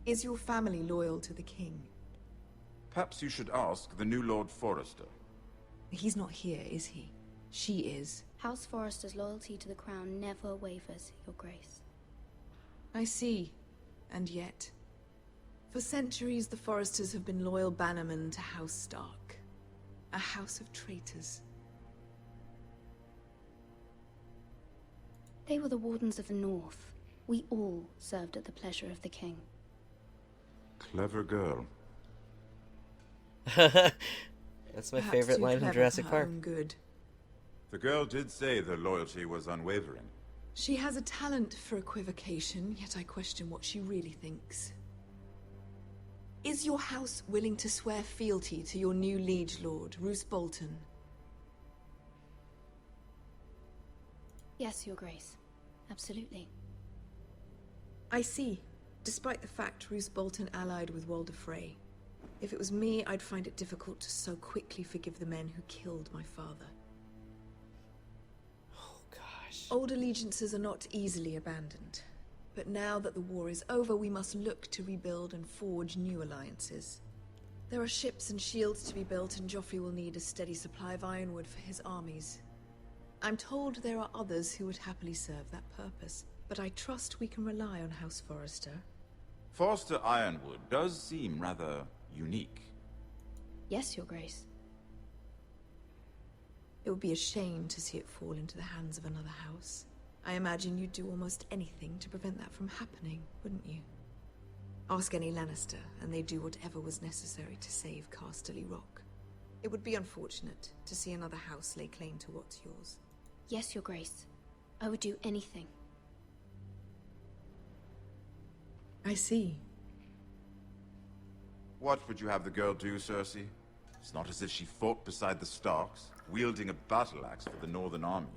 Is your family loyal to the king? Perhaps you should ask the new Lord Forrester. He's not here, is he? She is. House Forrester's loyalty to the crown never wavers, Your Grace. I see. And yet... For centuries, the Forresters have been loyal bannermen to House Stark. A house of traitors. They were the Wardens of the North. We all served at the pleasure of the king. Clever girl. That's my Perhaps favorite too line from clever Jurassic for her Park. own good. The girl did say their loyalty was unwavering. She has a talent for equivocation, yet I question what she really thinks. Is your house willing to swear fealty to your new liege lord, Roose Bolton? Yes, Your Grace. Absolutely. I see. Despite the fact Roose Bolton allied with Walder Frey. If it was me, I'd find it difficult to so quickly forgive the men who killed my father. Oh gosh. Old allegiances are not easily abandoned. But now that the war is over, we must look to rebuild and forge new alliances. There are ships and shields to be built, and Joffrey will need a steady supply of ironwood for his armies. I'm told there are others who would happily serve that purpose, but I trust we can rely on House Forrester. Forster Ironwood does seem rather unique. Yes, Your Grace. It would be a shame to see it fall into the hands of another house. I imagine you'd do almost anything to prevent that from happening, wouldn't you? Ask any Lannister, and they'd do whatever was necessary to save Casterly Rock. It would be unfortunate to see another house lay claim to what's yours. Yes, Your Grace. I would do anything. I see. What would you have the girl do, Cersei? It's not as if she fought beside the Starks, wielding a battle axe for the Northern Army.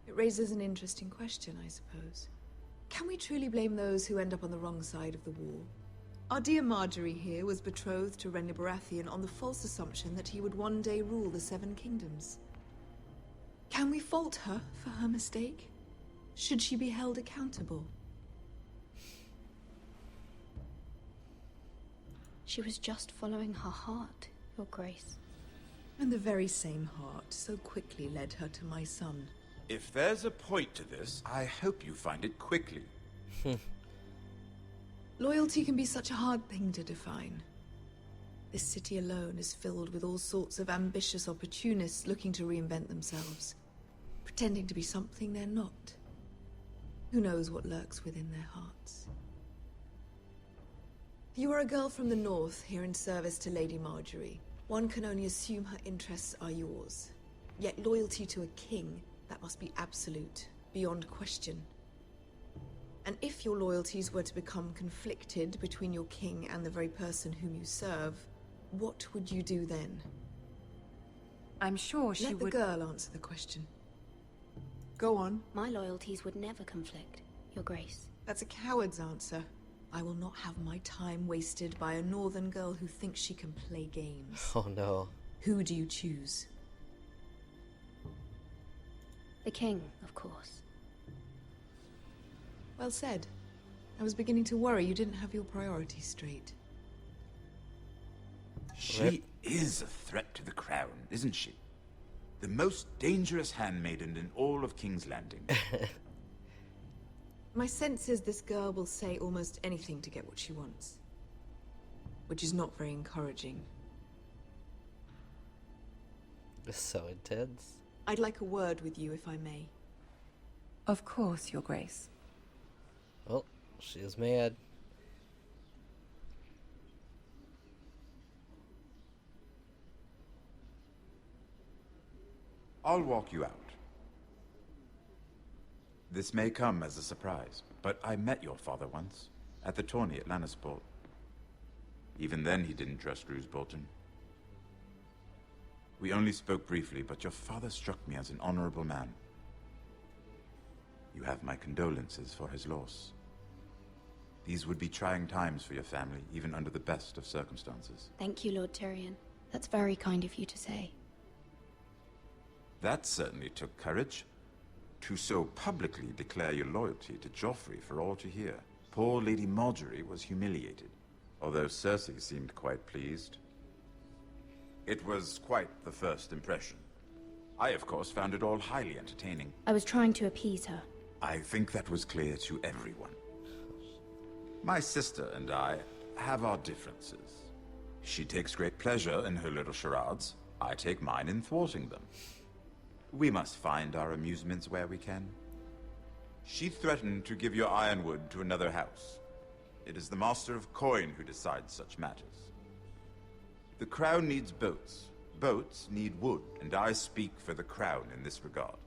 It raises an interesting question, I suppose. Can we truly blame those who end up on the wrong side of the war? Our dear Marjorie here was betrothed to Renly Baratheon on the false assumption that he would one day rule the Seven Kingdoms. Can we fault her for her mistake? Should she be held accountable? She was just following her heart, Your Grace. And the very same heart so quickly led her to my son. If there's a point to this, I hope you find it quickly. Loyalty can be such a hard thing to define. This city alone is filled with all sorts of ambitious opportunists looking to reinvent themselves, pretending to be something they're not. Who knows what lurks within their hearts? You are a girl from the north, here in service to Lady Marjorie. One can only assume her interests are yours. Yet loyalty to a king, that must be absolute, beyond question. And if your loyalties were to become conflicted between your king and the very person whom you serve, what would you do then? I'm sure she Let the would... girl answer the question. Go on. My loyalties would never conflict, Your Grace. That's a coward's answer. I will not have my time wasted by a northern girl who thinks she can play games. Oh no. Who do you choose? The king, of course. Well said. I was beginning to worry you didn't have your priorities straight. She is a threat to the crown, isn't she? The most dangerous handmaiden in all of King's Landing. My sense is this girl will say almost anything to get what she wants. Which is not very encouraging. It's so intense. I'd like a word with you, if I may. Of course, Your Grace. Well, she is mad. I'll walk you out. This may come as a surprise, but I met your father once, at the tourney at Lannisport. Even then he didn't trust Roose Bolton. We only spoke briefly, but your father struck me as an honorable man. You have my condolences for his loss. These would be trying times for your family, even under the best of circumstances. Thank you, Lord Tyrion. That's very kind of you to say. That certainly took courage. To so publicly declare your loyalty to Joffrey for all to hear. Poor Lady Marjorie was humiliated, although Cersei seemed quite pleased. It was quite the first impression. I, of course, found it all highly entertaining. I was trying to appease her. I think that was clear to everyone. My sister and I have our differences. She takes great pleasure in her little charades. I take mine in thwarting them. We must find our amusements where we can. She threatened to give your ironwood to another house. It is the Master of Coin who decides such matters. The crown needs boats. Boats need wood, and I speak for the crown in this regard,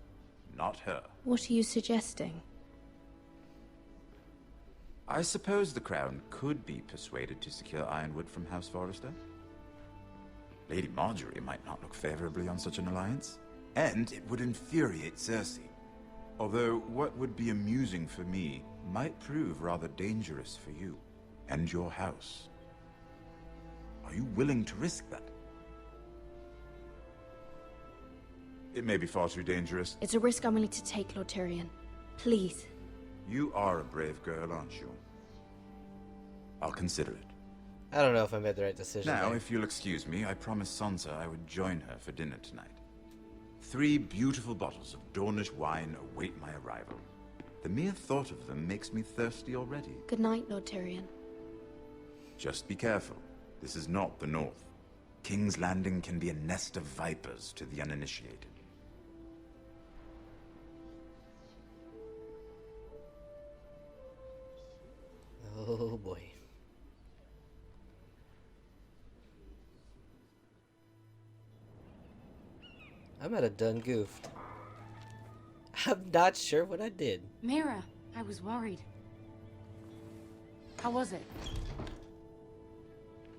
not her. What are you suggesting? I suppose the crown could be persuaded to secure ironwood from House Forrester. Lady Marjorie might not look favorably on such an alliance. And it would infuriate Cersei. Although what would be amusing for me might prove rather dangerous for you and your house. Are you willing to risk that? It may be far too dangerous. It's a risk I'm willing to take, Lord Tyrion. Please. You are a brave girl, aren't you? I'll consider it. I don't know if I made the right decision. Now, there. if you'll excuse me, I promised Sansa I would join her for dinner tonight. 3 beautiful bottles of Dornish wine await my arrival. The mere thought of them makes me thirsty already. Good night, Lord Tyrion. Just be careful. This is not the North. King's Landing can be a nest of vipers to the uninitiated. Oh boy. I might have done goofed. I'm not sure what I did. Mira, I was worried. How was it?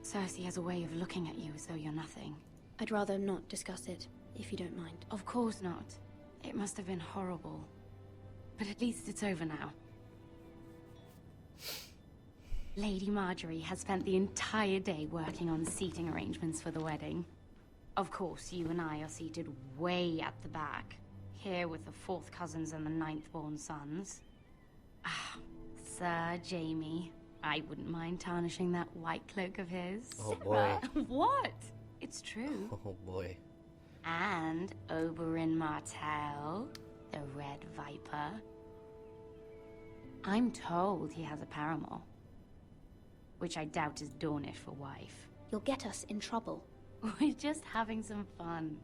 Cersei has a way of looking at you as though you're nothing. I'd rather not discuss it, if you don't mind. Of course not. It must have been horrible. But at least it's over now. Lady Marjorie has spent the entire day working on seating arrangements for the wedding. Of course, you and I are seated way at the back, here with the 4th cousins and the 9th-born sons. Ah, Sir Jaime. I wouldn't mind tarnishing that white cloak of his. Oh boy. What? It's true. Oh boy. And Oberyn Martell, the Red Viper. I'm told he has a paramour, which I doubt is Dornish for wife. You'll get us in trouble. We're just having some fun.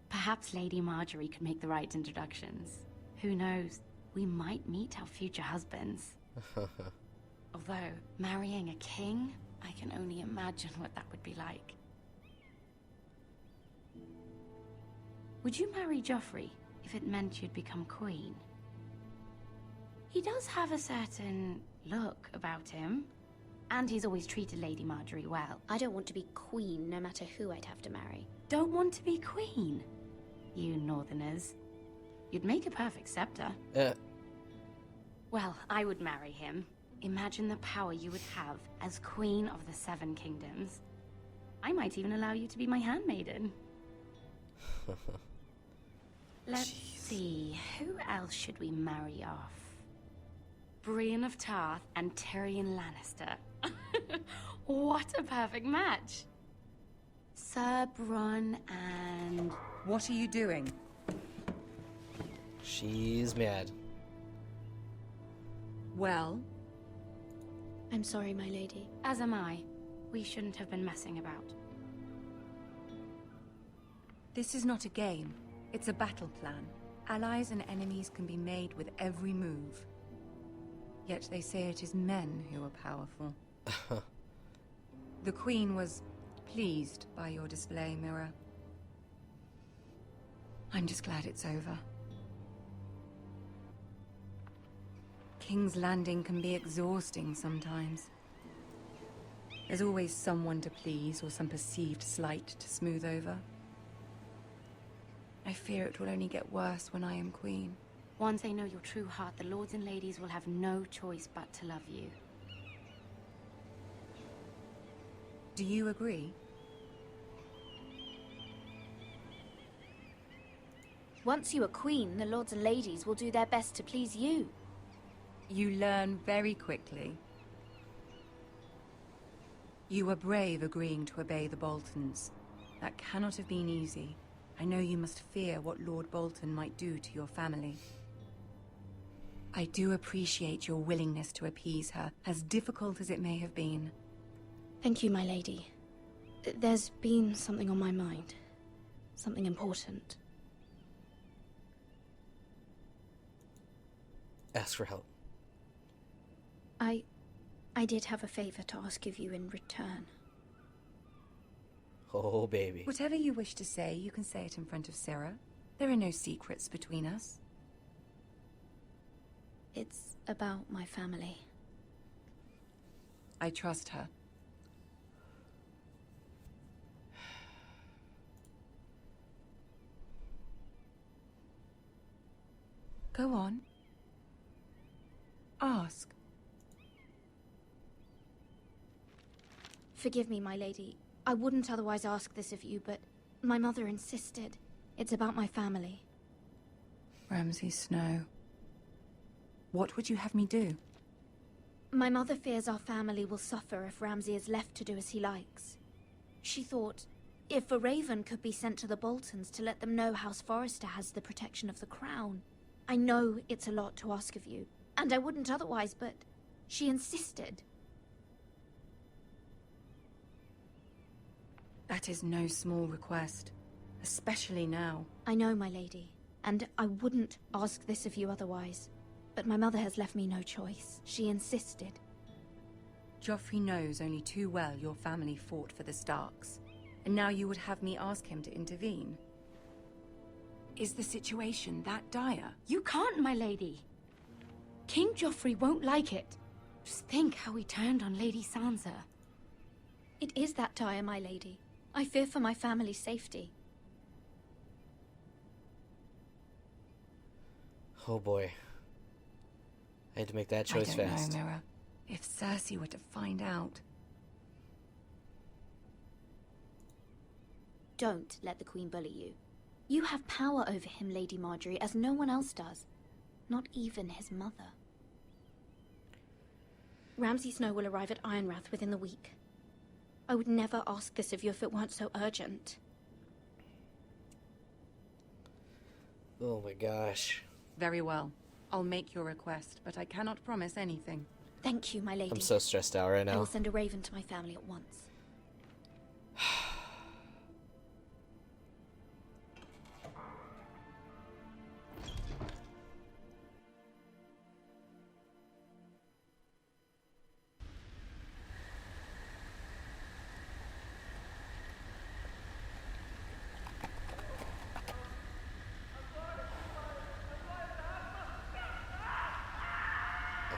Perhaps Lady Marjorie could make the right introductions. Who knows? We might meet our future husbands. Although, marrying a king, I can only imagine what that would be like. Would you marry Joffrey if it meant you'd become queen? He does have a certain look about him. And he's always treated Lady Marjorie well. I don't want to be queen, no matter who I'd have to marry. Don't want to be queen? You northerners. You'd make a perfect scepter. Well, I would marry him. Imagine the power you would have as Queen of the Seven Kingdoms. I might even allow you to be my handmaiden. Let's see, who else should we marry off? Brienne of Tarth and Tyrion Lannister. What a perfect match! Sir Bronn and... What are you doing? She's mad. Well? I'm sorry, my lady. As am I. We shouldn't have been messing about. This is not a game. It's a battle plan. Allies and enemies can be made with every move. Yet they say it is men who are powerful. The Queen was pleased by your display, Mira. I'm just glad it's over. King's Landing can be exhausting sometimes. There's always someone to please or some perceived slight to smooth over. I fear it will only get worse when I am queen. Once they know your true heart, the lords and ladies will have no choice but to love you. Do you agree? Once you are queen, the lords and ladies will do their best to please you. You learn very quickly. You were brave agreeing to obey the Boltons. That cannot have been easy. I know you must fear what Lord Bolton might do to your family. I do appreciate your willingness to appease her, as difficult as it may have been. Thank you, my lady. There's been something on my mind. Something important. Ask for help. I did have a favor to ask of you in return. Oh, baby. Whatever you wish to say, you can say it in front of Sarah. There are no secrets between us. It's about my family. I trust her. Go on. Ask. Forgive me, my lady. I wouldn't otherwise ask this of you, but my mother insisted. It's about my family. Ramsay Snow. What would you have me do? My mother fears our family will suffer if Ramsay is left to do as he likes. She thought, if a raven could be sent to the Boltons to let them know House Forrester has the protection of the crown. I know it's a lot to ask of you, and I wouldn't otherwise, but she insisted. That is no small request, especially now. I know, my lady, and I wouldn't ask this of you otherwise. But my mother has left me no choice. She insisted. Joffrey knows only too well your family fought for the Starks, and now you would have me ask him to intervene. Is the situation that dire? You can't, my lady. King Joffrey won't like it. Just think how he turned on Lady Sansa. It is that dire, my lady. I fear for my family's safety. Oh boy. I had to make that choice fast. I don't know, Mira. If Cersei were to find out... Don't let the Queen bully you. You have power over him, Lady Marjorie, as no one else does. Not even his mother. Ramsay Snow will arrive at Ironrath within the week. I would never ask this of you if it weren't so urgent. Oh my gosh. Very well. I'll make your request, but I cannot promise anything. Thank you, my lady. I'm so stressed out right I now. will send a raven to my family at once.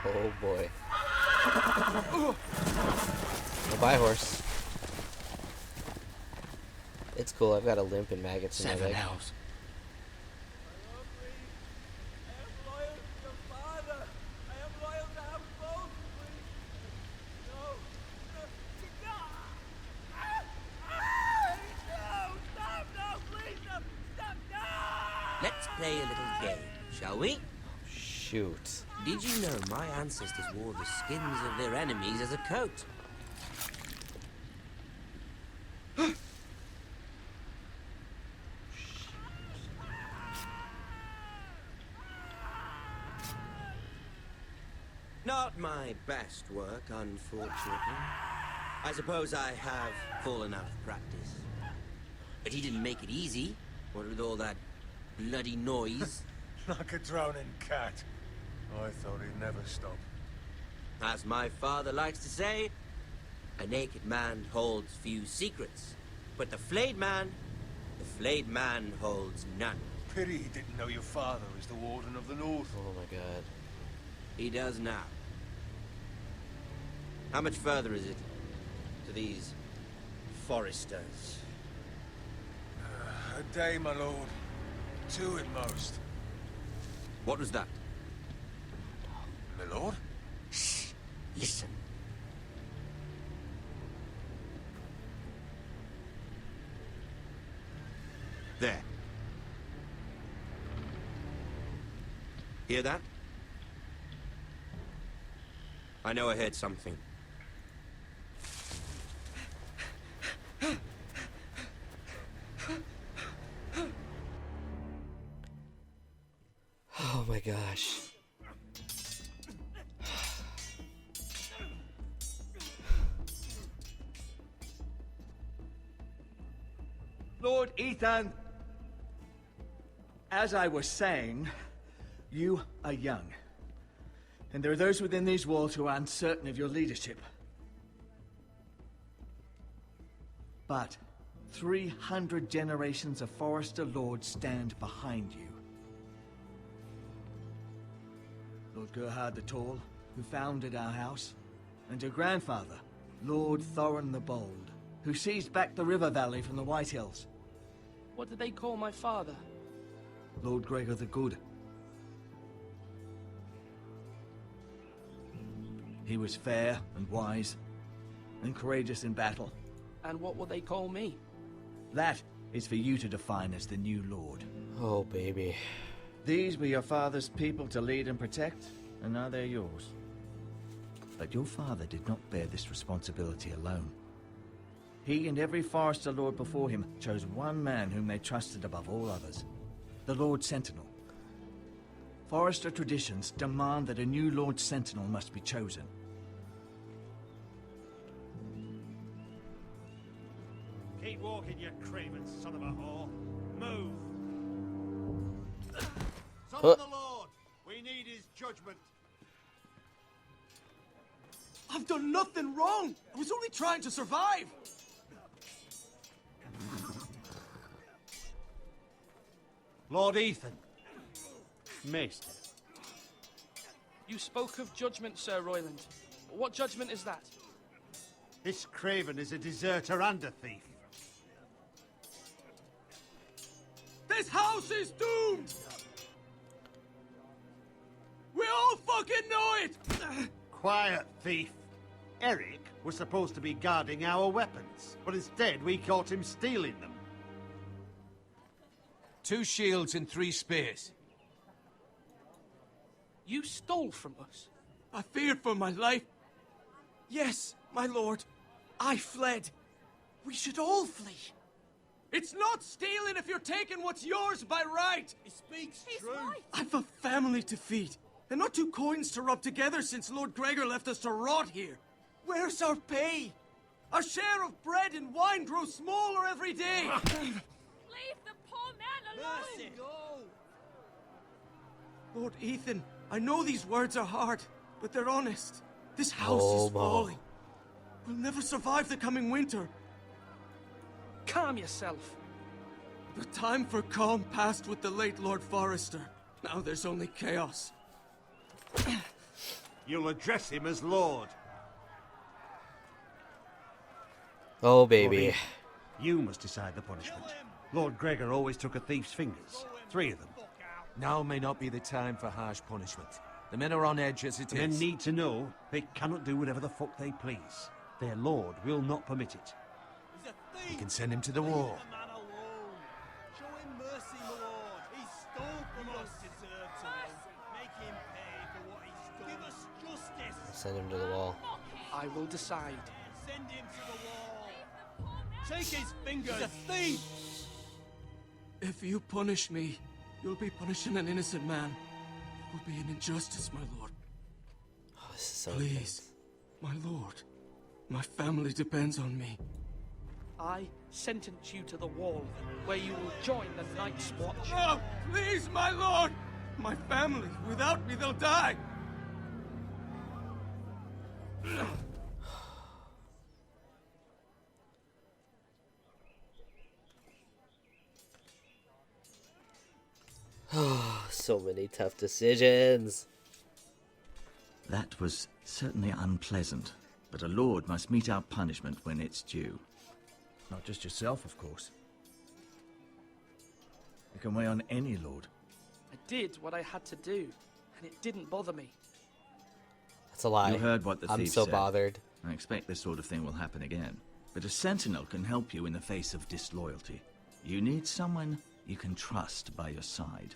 Oh boy. Oh, bye, horse. It's cool. I've got a limp and maggots in my leg. Hours. Let's play a little game, shall we? Shoot. Did you know my ancestors wore the skins of their enemies as a coat? Not my best work, unfortunately. I suppose I have fallen out of practice. But he didn't make it easy, what with all that bloody noise. Like a drowning cat. I thought he'd never stop. As my father likes to say, a naked man holds few secrets. But the flayed man holds none. Pity he didn't know your father was the Warden of the North. Oh my god. He does now. How much further is it to these foresters? A day, my lord. 2 at most. What was that? My lord? Shh. Listen. There. Hear that? I know I heard something. Oh my gosh. Lord Ethan, as I was saying, you are young. And there are those within these walls who are uncertain of your leadership. But 300 generations of Forester Lords stand behind you. Lord Gerhard the Tall, who founded our house, and your grandfather, Lord Thorin the Bold, who seized back the river valley from the White Hills. What did they call my father? Lord Gregor the Good. He was fair and wise, and courageous in battle. And what will they call me? That is for you to define as the new Lord. Oh, baby. These were your father's people to lead and protect, and now they're yours. But your father did not bear this responsibility alone. He and every Forester Lord before him chose one man whom they trusted above all others, the Lord Sentinel. Forester traditions demand that a new Lord Sentinel must be chosen. Keep walking, you craven son of a whore. Move! Summon the Lord! We need his judgment. I've done nothing wrong! I was only trying to survive! Lord Ethan. Maester. You spoke of judgment, Sir Royland. What judgment is that? This craven is a deserter and a thief. This house is doomed! We all fucking know it! Quiet, thief. Eric was supposed to be guarding our weapons, but instead we caught him stealing them. 2 shields and 3 spears. You stole from us? I feared for my life. Yes, my lord. I fled. We should all flee. It's not stealing if you're taking what's yours by right. He speaks true. Right. I've a family to feed, and not 2 coins to rub together since Lord Gregor left us to rot here. Where's our pay? Our share of bread and wine grows smaller every day. Leave the poor man alone! Mercy. Go. Lord Ethan, I know these words are hard, but they're honest. This house is falling. We'll never survive the coming winter. Calm yourself. The time for calm passed with the late Lord Forester. Now there's only chaos. You'll address him as Lord. Oh, baby. Bobby, you must decide the punishment. Lord Gregor always took a thief's fingers. 3 of them. Now may not be the time for harsh punishment. The men are on edge as it The men need to know they cannot do whatever the fuck they please. Their lord will not permit it. We can send him to the wall. Show him mercy, my lord. He stole from us. Deserve to make him pay for what he stole. Give us justice. Send him to the wall. I will decide. Send him to the wall. Take his fingers. He's a thief. If you punish me, you'll be punishing an innocent man. It will be an injustice, my lord. Oh, this is so Please, intense. my lord. My family depends on me. I sentence you to the wall, where you will join the Night's Watch. No, please, my lord! My family, without me, they'll die! Oh, so many tough decisions. That was certainly unpleasant, but a lord must meet our punishment when it's due. Not just yourself, of course. You can weigh on any lord. I did what I had to do, and it didn't bother me. That's a lie. You heard what the I'm thief so said. bothered. I expect this sort of thing will happen again. But a sentinel can help you in the face of disloyalty. You need someone you can trust by your side.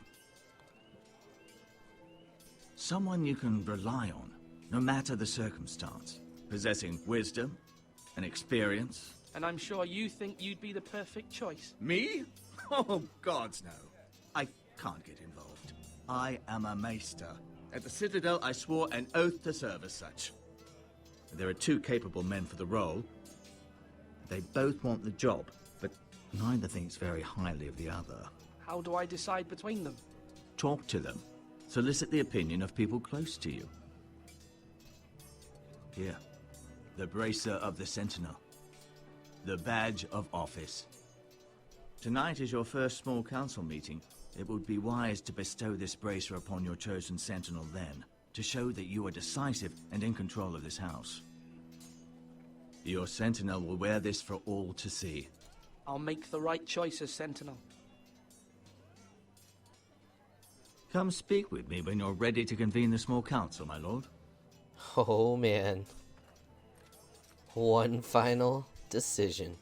Someone you can rely on, no matter the circumstance. Possessing wisdom and experience. And I'm sure you think you'd be the perfect choice. Me? Oh, gods no. I can't get involved. I am a maester. At the Citadel, I swore an oath to serve as such. There are 2 capable men for the role. They both want the job, but neither thinks very highly of the other. How do I decide between them? Talk to them. Solicit the opinion of people close to you. Here, the bracer of the Sentinel. The badge of office. Tonight is your first small council meeting. It would be wise to bestow this bracer upon your chosen Sentinel then, to show that you are decisive and in control of this house. Your Sentinel will wear this for all to see. I'll make the right choice as Sentinel. Come speak with me when you're ready to convene the small council, my lord. Oh, man. One final decision.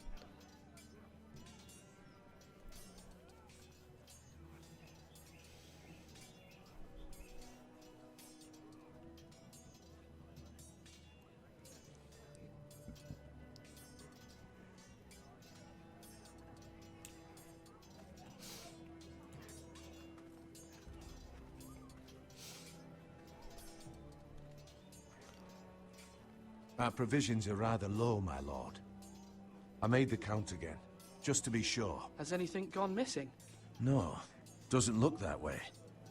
Our provisions are rather low, my lord. I made the count again, just to be sure. Has anything gone missing? No, doesn't look that way.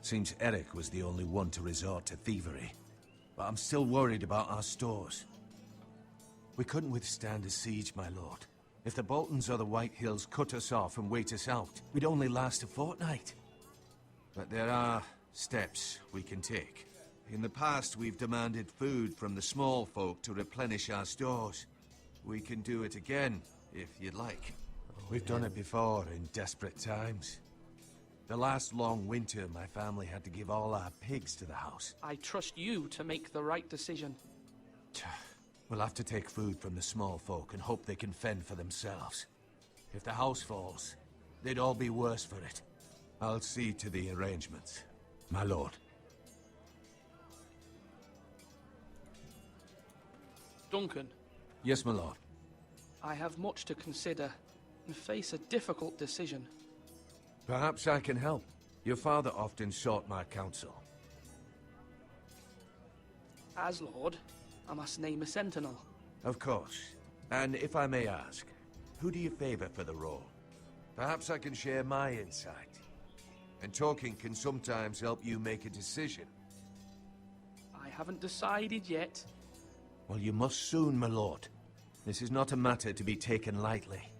Seems Eric was the only one to resort to thievery. But I'm still worried about our stores. We couldn't withstand a siege, my lord. If the Boltons or the White Hills cut us off and wait us out, we'd only last a fortnight. But there are steps we can take. In the past, we've demanded food from the small folk to replenish our stores. We can do it again, if you'd like. We've done it before in desperate times. The last long winter, my family had to give all our pigs to the house. I trust you to make the right decision. We'll have to take food from the small folk and hope they can fend for themselves. If the house falls, they'd all be worse for it. I'll see to the arrangements, my lord. Duncan. Yes, my lord. I have much to consider and face a difficult decision. Perhaps I can help. Your father often sought my counsel. As Lord, I must name a sentinel. Of course. And if I may ask, who do you favor for the role? Perhaps I can share my insight. And talking can sometimes help you make a decision. I haven't decided yet. Well, you must soon, my lord. This is not a matter to be taken lightly.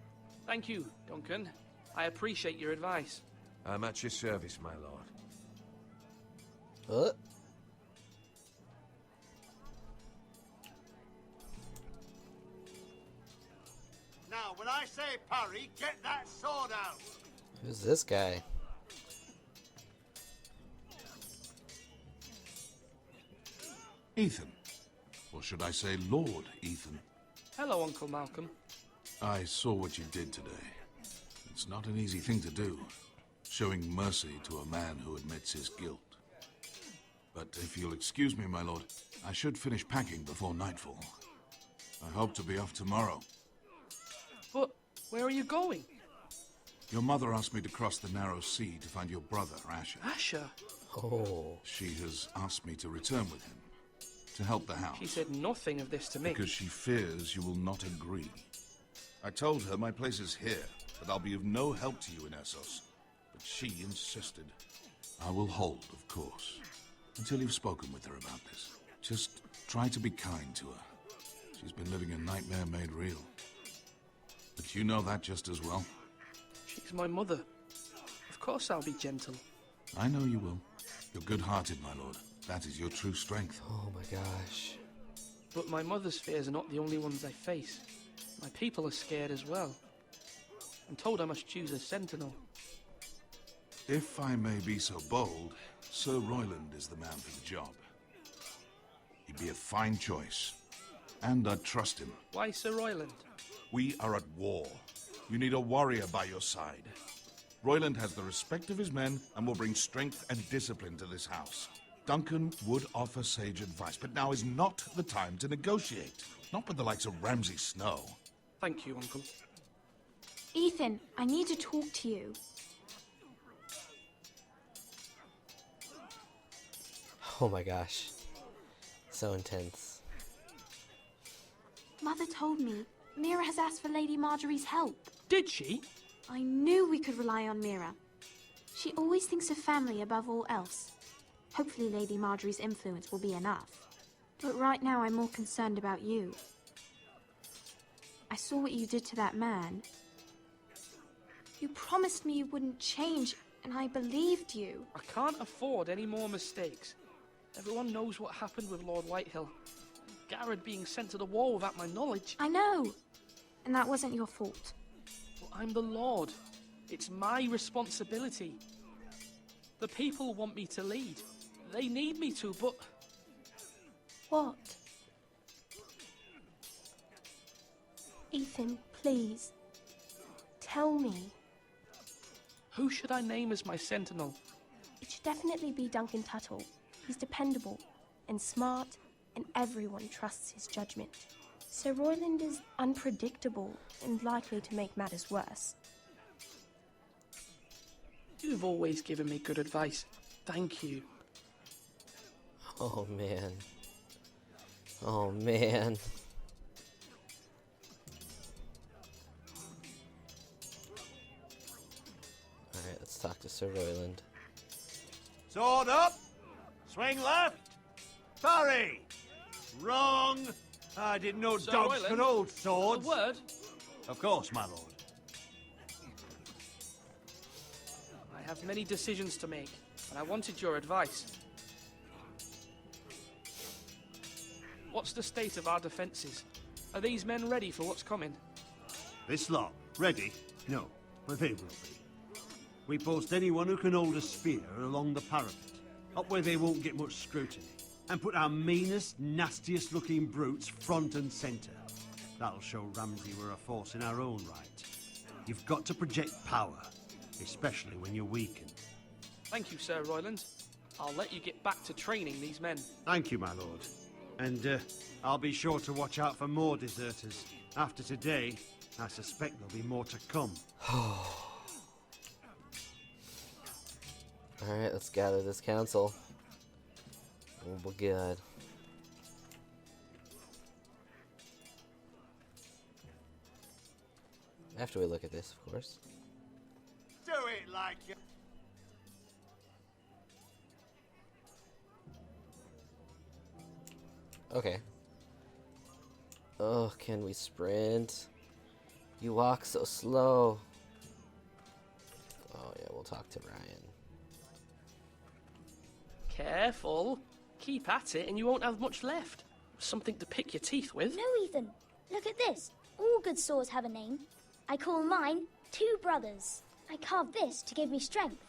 Thank you, Duncan. I appreciate your advice. I'm at your service, my lord. Now, when I say parry, get that sword out. Who's this guy? Ethan. Or should I say Lord Ethan? Hello, Uncle Malcolm. I saw what you did today. It's not an easy thing to do, showing mercy to a man who admits his guilt. But if you'll excuse me, my lord, I should finish packing before nightfall. I hope to be off tomorrow. But where are you going? Your mother asked me to cross the narrow sea to find your brother, Asher. Asher? Oh. She has asked me to return with him, to help the house. She said nothing of this to me. Because she fears you will not agree. I told her my place is here, that I'll be of no help to you in Essos. But she insisted. I will hold, of course, until you've spoken with her about this. Just try to be kind to her. She's been living a nightmare made real. But you know that just as well. She's my mother. Of course I'll be gentle. I know you will. You're good-hearted, my lord. That is your true strength. Oh my gosh. But my mother's fears are not the only ones I face. My people are scared as well. I'm told I must choose a sentinel. If I may be so bold, Sir Royland is the man for the job. He'd be a fine choice. And I'd trust him. Why Sir Royland? We are at war. You need a warrior by your side. Royland has the respect of his men and will bring strength and discipline to this house. Duncan would offer sage advice, but now is not the time to negotiate. Not with the likes of Ramsay Snow. Thank you, Uncle. Ethan, I need to talk to you. Oh my gosh. So intense. Mother told me Mira has asked for Lady Marjorie's help. Did she? I knew we could rely on Mira. She always thinks of family above all else. Hopefully Lady Marjorie's influence will be enough. But right now I'm more concerned about you. I saw what you did to that man. You promised me you wouldn't change, and I believed you. I can't afford any more mistakes. Everyone knows what happened with Lord Whitehill. Garrett being sent to the war without my knowledge. I know. And that wasn't your fault. But I'm the Lord. It's my responsibility. The people want me to lead. They need me to, but... What? Ethan, please. Tell me. Who should I name as my sentinel? It should definitely be Duncan Tuttle. He's dependable and smart, and everyone trusts his judgment. Sir Royland is unpredictable and likely to make matters worse. You've always given me good advice. Thank you. Oh man. Oh man. Alright, let's talk to Sir Royland. Sword up! Swing left! Parry! Wrong! I didn't know Sir dogs Royland, could hold swords. A word? Of course, my lord. I have many decisions to make, and I wanted your advice. What's the state of our defences? Are these men ready for what's coming? This lot, ready? No, but they will be. We post anyone who can hold a spear along the parapet, up where they won't get much scrutiny, and put our meanest, nastiest looking brutes front and centre. That'll show Ramsay we're a force in our own right. You've got to project power, especially when you're weakened. Thank you, Sir Royland. I'll let you get back to training these men. Thank you, my lord. And I'll be sure to watch out for more deserters. After today, I suspect there'll be more to come. Alright, let's gather this council. Oh, we're good. After we look at this, of course. Do it like you... Okay. Oh, can we sprint? You walk so slow. Oh yeah, we'll talk to Ryan. Careful. Keep at it and you won't have much left. Something to pick your teeth with. No, Ethan. Look at this. All good swords have a name. I call mine 2 brothers. I carved this to give me strength.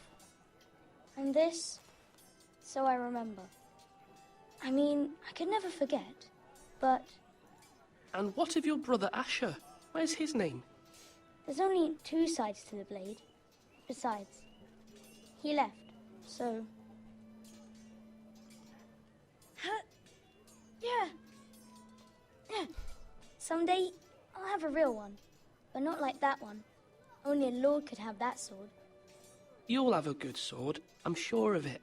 And this, so I remember. I mean, I could never forget, but... And what of your brother Asher? Where's his name? There's only 2 sides to the blade. Besides, he left, so... Yeah. Someday, I'll have a real one. But not like that one. Only a lord could have that sword. You'll have a good sword, I'm sure of it.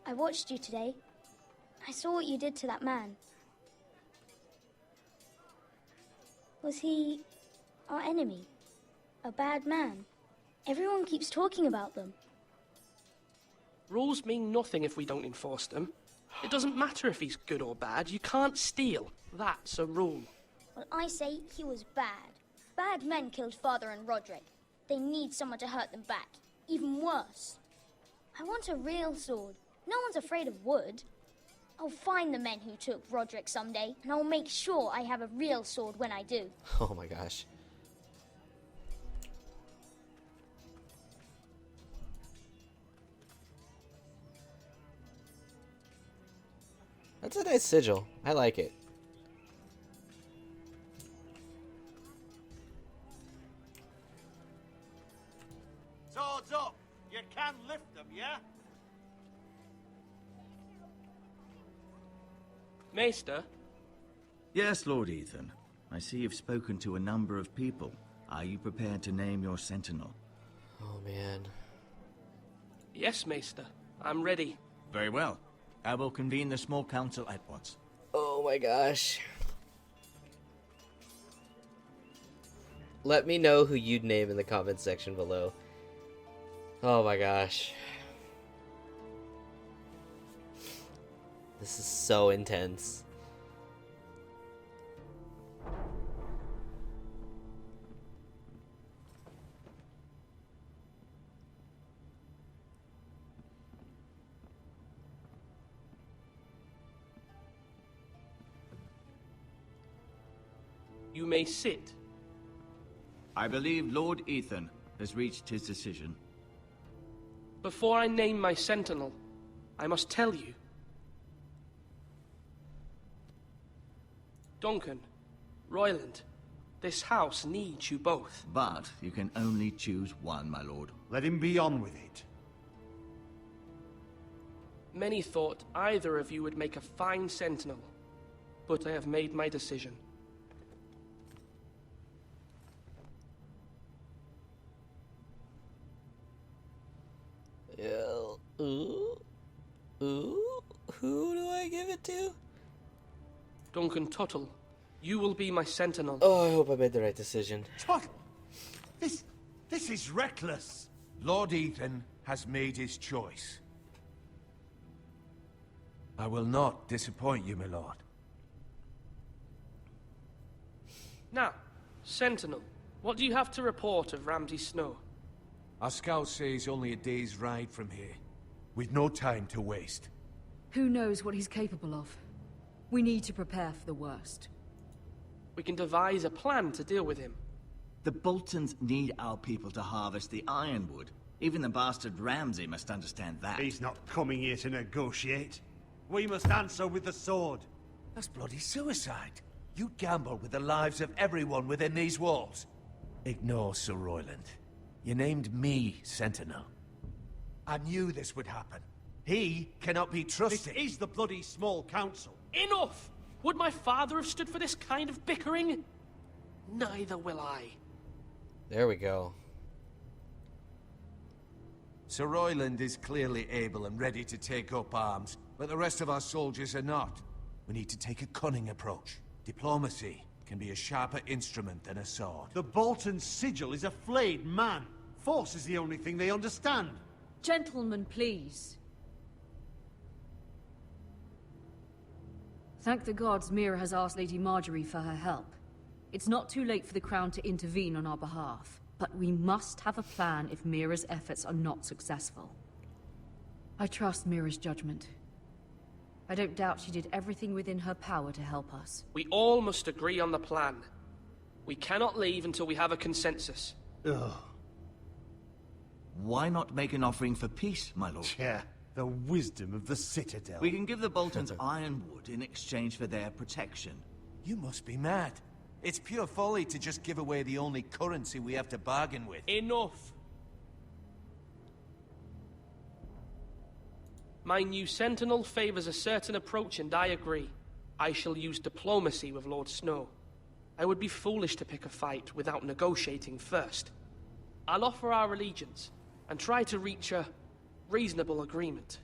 I watched you today. I saw what you did to that man. Was he our enemy? A bad man? Everyone keeps talking about them. Rules mean nothing if we don't enforce them. It doesn't matter if he's good or bad. You can't steal. That's a rule. Well, I say he was bad. Bad men killed Father and Roderick. They need someone to hurt them back. Even worse. I want a real sword. No one's afraid of wood. I'll find the men who took Roderick someday, and I'll make sure I have a real sword when I do. Oh my gosh. That's a nice sigil. I like it. Swords up! You can lift them, yeah? Maester? Yes, Lord Ethan. I see you've spoken to a number of people. Are you prepared to name your sentinel? Oh, man. Yes, Maester. I'm ready. Very well. I will convene the small council at once. Oh my gosh. Let me know who you'd name in the comments section below. Oh my gosh. This is so intense. You may sit. I believe Lord Ethan has reached his decision. Before I name my sentinel, I must tell you. Duncan, Royland, this house needs you both. But you can only choose one, my lord. Let him be on with it. Many thought either of you would make a fine sentinel, but I have made my decision. Who do I give it to? Duncan Tuttle, you will be my sentinel. Oh, I hope I made the right decision. Tuttle! This is reckless. Lord Ethan has made his choice. I will not disappoint you, my lord. Now, sentinel, what do you have to report of Ramsay Snow? Our scouts say he's only a day's ride from here. We've no time to waste. Who knows what he's capable of? We need to prepare for the worst. We can devise a plan to deal with him. The Boltons need our people to harvest the ironwood. Even the bastard Ramsay must understand that. He's not coming here to negotiate. We must answer with the sword. That's bloody suicide. You gamble with the lives of everyone within these walls. Ignore Sir Royland. You named me Sentinel. I knew this would happen. He cannot be trusted. This is the bloody small council. Enough! Would my father have stood for this kind of bickering? Neither will I. There we go. Sir Royland is clearly able and ready to take up arms, but the rest of our soldiers are not. We need to take a cunning approach. Diplomacy can be a sharper instrument than a sword. The Bolton sigil is a flayed man. Force is the only thing they understand. Gentlemen, please. Thank the gods Mira has asked Lady Marjorie for her help. It's not too late for the Crown to intervene on our behalf, but we must have a plan if Mira's efforts are not successful. I trust Mira's judgment. I don't doubt she did everything within her power to help us. We all must agree on the plan. We cannot leave until we have a consensus. Ugh. Why not make an offering for peace, my lord? Yeah, the wisdom of the Citadel. We can give the Boltons ironwood in exchange for their protection. You must be mad. It's pure folly to just give away the only currency we have to bargain with. Enough! My new sentinel favors a certain approach, and I agree. I shall use diplomacy with Lord Snow. I would be foolish to pick a fight without negotiating first. I'll offer our allegiance, and try to reach a reasonable agreement.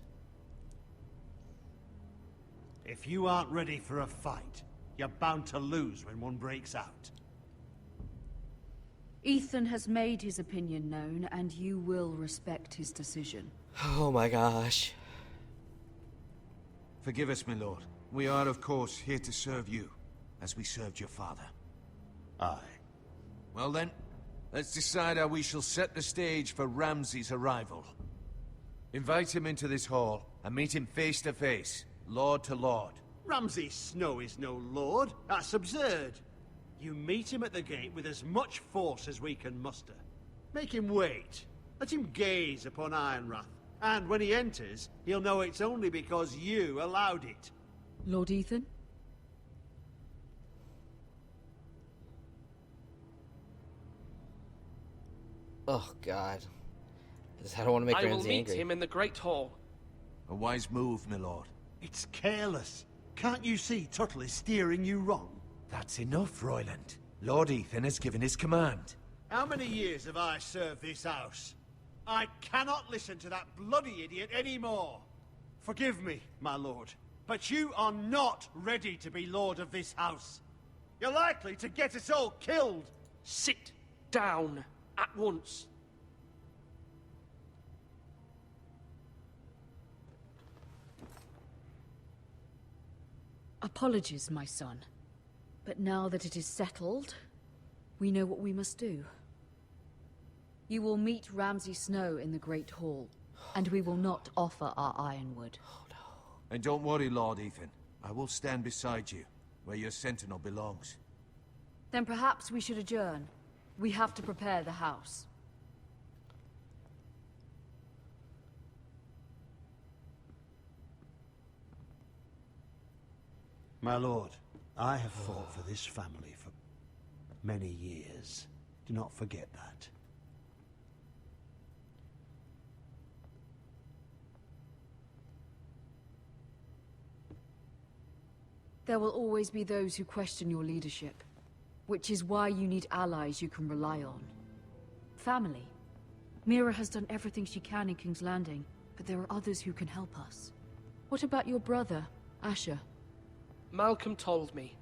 If you aren't ready for a fight, you're bound to lose when one breaks out. Ethan has made his opinion known, and you will respect his decision. Oh my gosh. Forgive us, my lord. We are, of course, here to serve you, as we served your father. Aye. Well then, let's decide how we shall set the stage for Ramsay's arrival. Invite him into this hall, and meet him face to face, lord to lord. Ramsay Snow is no lord. That's absurd. You meet him at the gate with as much force as we can muster. Make him wait. Let him gaze upon Ironrath. And when he enters, he'll know it's only because you allowed it. Lord Ethan? Oh god. I don't want to make I will Ramsay meet angry. him in the Great Hall. A wise move, my lord. It's careless. Can't you see Tuttle is steering you wrong? That's enough, Royland. Lord Ethan has given his command. How many years have I served this house? I cannot listen to that bloody idiot anymore. Forgive me, my lord, but you are not ready to be lord of this house. You're likely to get us all killed. Sit down at once. Apologies, my son. But now that it is settled, we know what we must do. You will meet Ramsay Snow in the Great Hall, and we will not offer our ironwood. And don't worry, Lord Ethan. I will stand beside you, where your sentinel belongs. Then perhaps we should adjourn. We have to prepare the house. My lord, I have fought for this family for many years. Do not forget that. There will always be those who question your leadership, which is why you need allies you can rely on. Family. Mira has done everything she can in King's Landing, but there are others who can help us. What about your brother, Asher? Malcolm told me.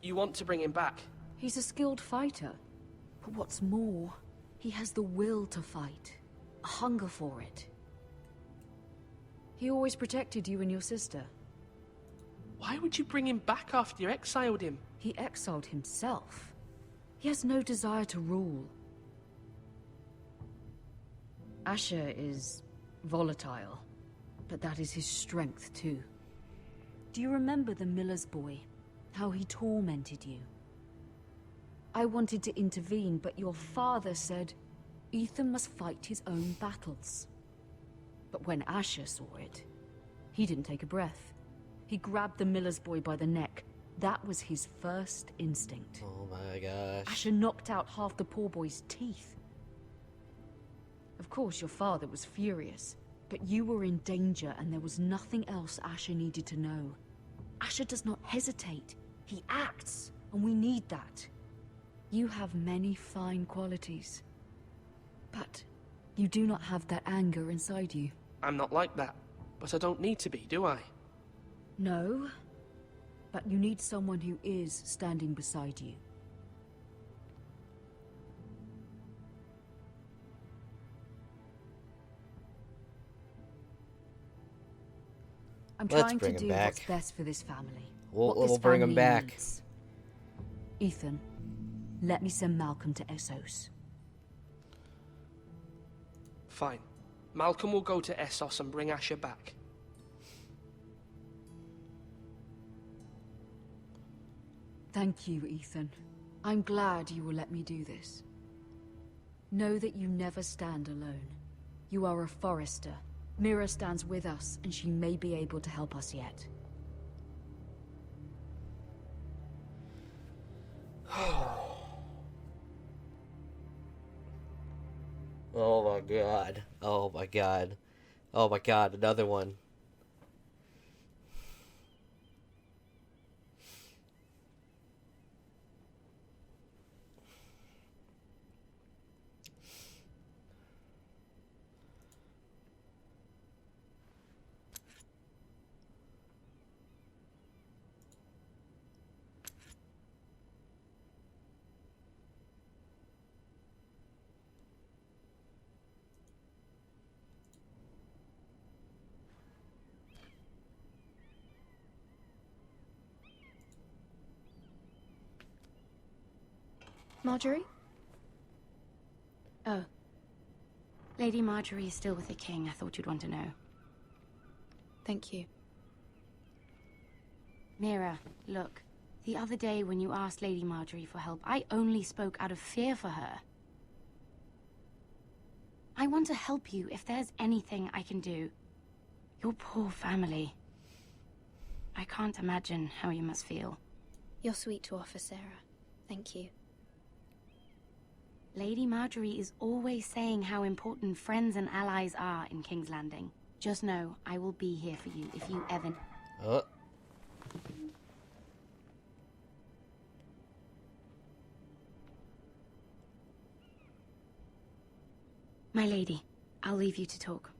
You want to bring him back? He's a skilled fighter. But what's more, he has the will to fight. A hunger for it. He always protected you and your sister. Why would you bring him back after you exiled him? He exiled himself. He has no desire to rule. Asher is volatile, but that is his strength too. Do you remember the miller's boy? How he tormented you? I wanted to intervene, but your father said Ethan must fight his own battles. But when Asher saw it, he didn't take a breath. He grabbed the miller's boy by the neck. That was his first instinct. Oh my gosh. Asher knocked out half the poor boy's teeth. Of course, your father was furious, but you were in danger and there was nothing else Asher needed to know. Asher does not hesitate. He acts, and we need that. You have many fine qualities, but you do not have that anger inside you. I'm not like that, but I don't need to be, do I? No, but you need someone who is standing beside you. I'm Let's trying to bring him do back. what's best for this family. We'll bring him back. Needs. Ethan, let me send Malcolm to Essos. Fine. Malcolm will go to Essos and bring Asher back. Thank you, Ethan. I'm glad you will let me do this. Know that you never stand alone. You are a Forrester. Mira stands with us, and she may be able to help us yet. Oh my god. Oh my god. Oh my god, another one. Marjorie? Oh. Lady Marjorie is still with the king. I thought you'd want to know. Thank you. Mira, look. The other day when you asked Lady Marjorie for help, I only spoke out of fear for her. I want to help you if there's anything I can do. Your poor family. I can't imagine how you must feel. You're sweet to offer, Sarah. Thank you. Lady Marjorie is always saying how important friends and allies are in King's Landing. Just know, I will be here for you if you ever... Oh. My lady, I'll leave you to talk.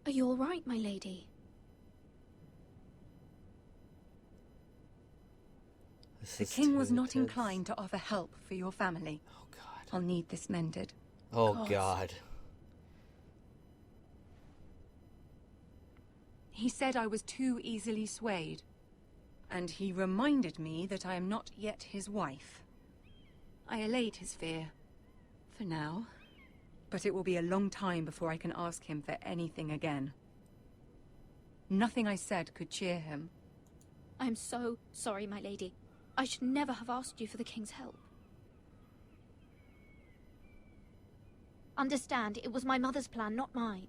Are you all right, my lady? The king was not inclined to offer help for your family. Oh god. I'll need this mended. Oh god. He said I was too easily swayed. And he reminded me that I am not yet his wife. I allayed his fear. For now. But it will be a long time before I can ask him for anything again. Nothing I said could cheer him. I'm so sorry, my lady. I should never have asked you for the king's help. Understand, it was my mother's plan, not mine.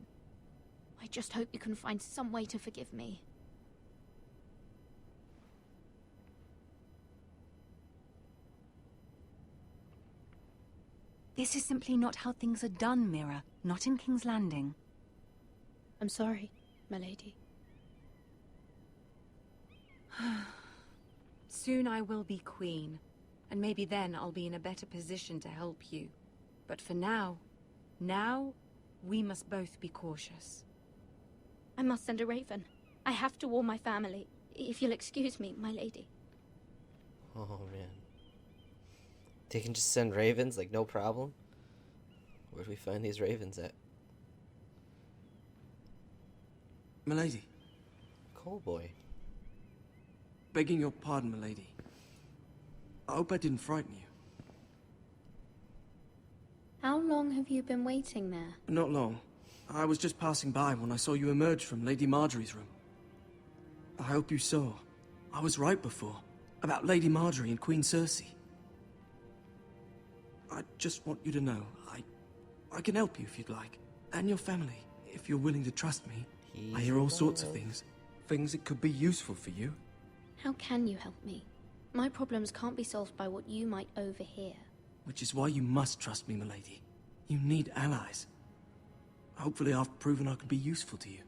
I just hope you can find some way to forgive me. This is simply not how things are done, Mira. Not in King's Landing. I'm sorry, my lady. Soon I will be queen, and maybe then I'll be in a better position to help you. But for now, we must both be cautious. I must send a raven. I have to warn my family. If you'll excuse me, my lady. Oh man. They can just send ravens, like, no problem? Where do we find these ravens at? Milady. Cool boy. Begging your pardon, milady. I hope I didn't frighten you. How long have you been waiting there? Not long. I was just passing by when I saw you emerge from Lady Marjorie's room. I hope you saw. I was right before. About Lady Marjorie and Queen Cersei. I just want you to know, I can help you if you'd like. And your family, if you're willing to trust me. I hear all sorts of things. Things that could be useful for you. How can you help me? My problems can't be solved by what you might overhear. Which is why you must trust me, milady. You need allies. Hopefully I've proven I can be useful to you.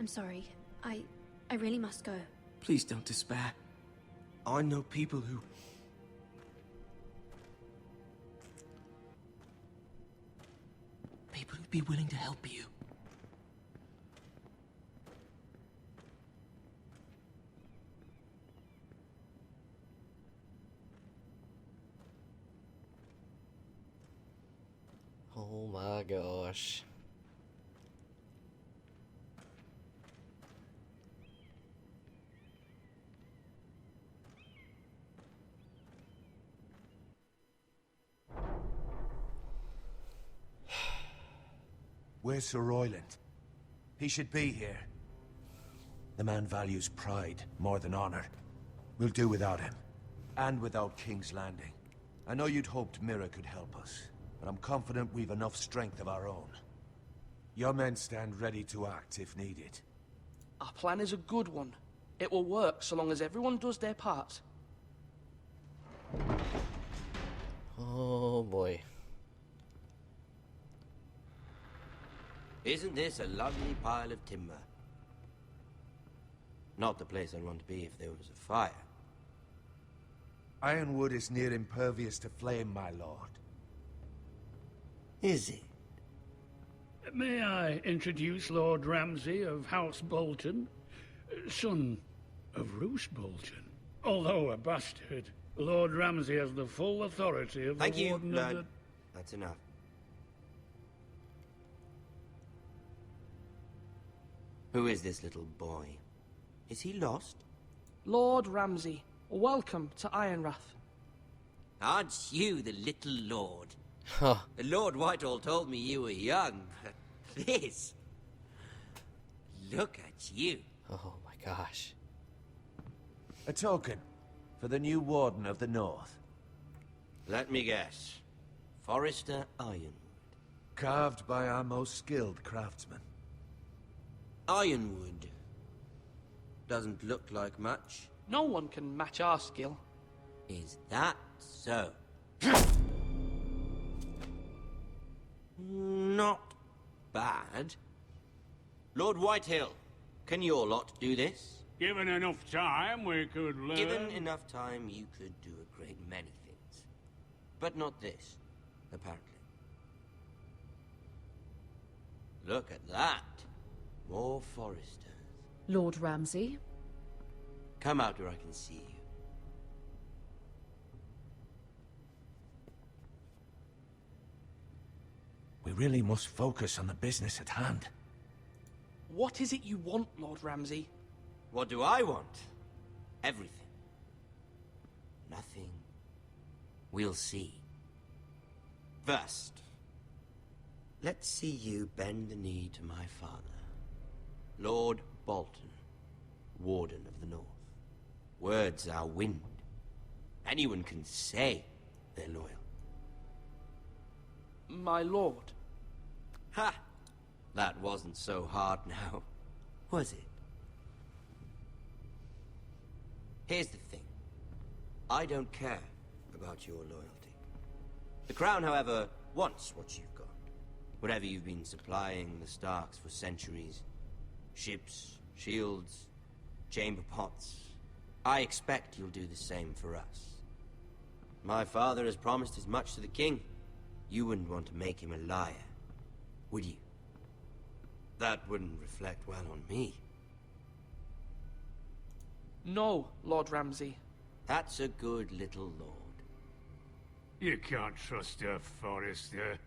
I'm sorry. I really must go. Please don't despair. I know people who... People who'd be willing to help you. Oh my gosh. Where's Sir Royland? He should be here. The man values pride more than honor. We'll do without him. And without King's Landing. I know you'd hoped Mira could help us, but I'm confident we've enough strength of our own. Your men stand ready to act if needed. Our plan is a good one. It will work so long as everyone does their part. Oh boy. Isn't this a lovely pile of timber? Not the place I'd want to be if there was a fire. Ironwood is near impervious to flame, my lord. Is it? May I introduce Lord Ramsay of House Bolton, son of Roose Bolton. Although a bastard, Lord Ramsay has the full authority of Thank the you, Warden Lord. of That's enough. Who is this little boy? Is he lost? Lord Ramsay, welcome to Ironrath. Aren't you the little lord? Huh. Lord Whitehall told me you were young, but this... Look at you. Oh my gosh. A token for the new Warden of the North. Let me guess. Forrester Ironwood. Carved by our most skilled craftsmen. Ironwood. Doesn't look like much. No one can match our skill. Is that so? Not bad. Lord Whitehill, can your lot do this? Given enough time, we could learn. Given enough time, you could do a great many things. But not this, apparently. Look at that. More Foresters. Lord Ramsay? Come out where I can see you. We really must focus on the business at hand. What is it you want, Lord Ramsay? What do I want? Everything. Nothing. We'll see. First, let's see you bend the knee to my father, Lord Bolton, Warden of the North. Words are wind. Anyone can say they're loyal. My lord. Ha! That wasn't so hard now, was it? Here's the thing. I don't care about your loyalty. The Crown, however, wants what you've got. Whatever you've been supplying the Starks for centuries. Ships, shields, chamber pots. I expect you'll do the same for us. My father has promised as much to the king. You wouldn't want to make him a liar, would you? That wouldn't reflect well on me. No, Lord Ramsay. That's a good little lord. You can't trust her, Forrester.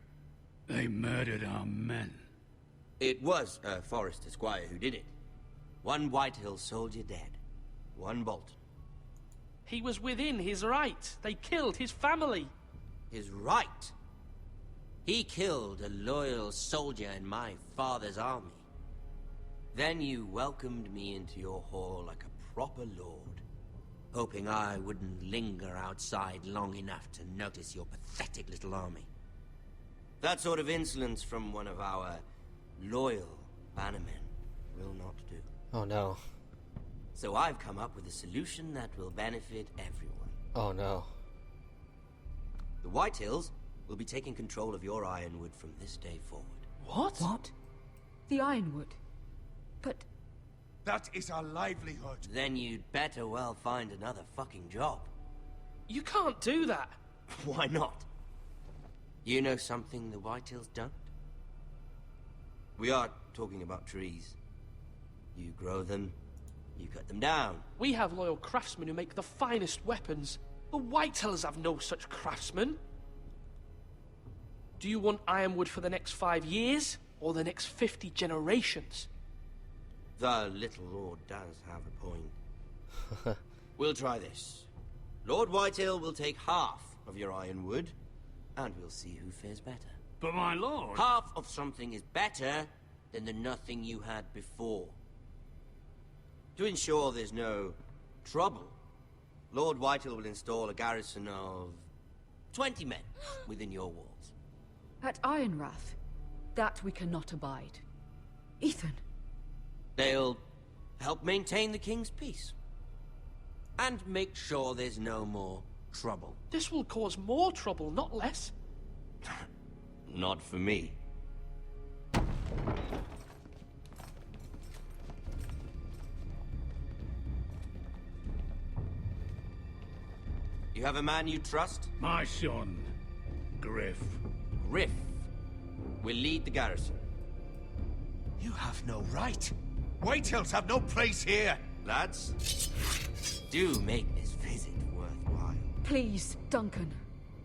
They murdered our men. It was a Forrester squire who did it. One Whitehill soldier dead. One Bolton. He was within his right. They killed his family. His right? He killed a loyal soldier in my father's army. Then you welcomed me into your hall like a proper lord, hoping I wouldn't linger outside long enough to notice your pathetic little army. That sort of insolence from one of our loyal bannermen will not do. Oh no. So I've come up with a solution that will benefit everyone. Oh no. The Whitehills will be taking control of your Ironwood from this day forward. What? What? The Ironwood? But... That is our livelihood. Then you'd better well find another fucking job. You can't do that. Why not? You know something the Whitehills don't? We are talking about trees. You grow them, you cut them down. We have loyal craftsmen who make the finest weapons. The Whitehills have no such craftsmen. Do you want Ironwood for the next 5 years, or the next 50 generations? The little lord does have a point. We'll try this. Lord Whitehill will take half of your Ironwood, and we'll see who fares better. But my lord... Half of something is better than the nothing you had before. To ensure there's no trouble, Lord Whitehill will install a garrison of 20 men within your walls. At Ironrath, that we cannot abide. Ethan. They'll help maintain the king's peace. And make sure there's no more trouble. This will cause more trouble, not less. Not for me. You have a man you trust? My son, Griff. Griff will lead the garrison. You have no right. Whitehills have no place here. Lads, do make this visit worthwhile. Please, Duncan,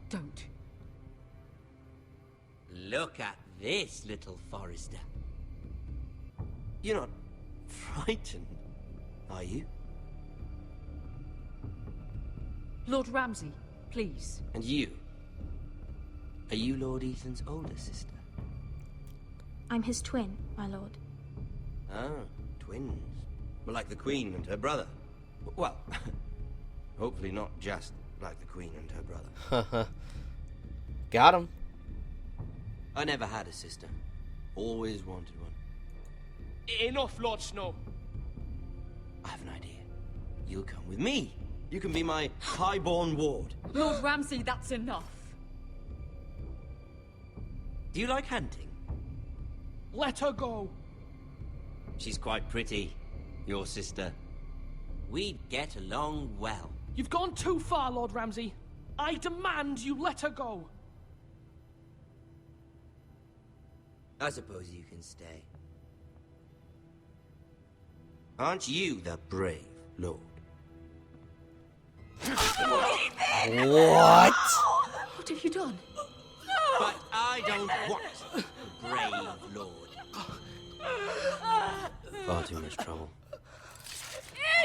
don't. Look at this, little Forrester. You're not frightened, are you? Lord Ramsay, please. And you? Are you Lord Ethan's older sister? I'm his twin, my lord. Ah, twins. Well, like the Queen and her brother. Well, hopefully not just like the Queen and her brother. Got him. I never had a sister. Always wanted one. Enough, Lord Snow. I have an idea. You'll come with me. You can be my highborn ward. Lord Ramsay, that's enough. Do you like hunting? Let her go. She's quite pretty, your sister. We'd get along well. You've gone too far, Lord Ramsay. I demand you let her go. I suppose you can stay. Aren't you the brave lord? What? What have you done? But I don't want a brave lord. Far too much trouble.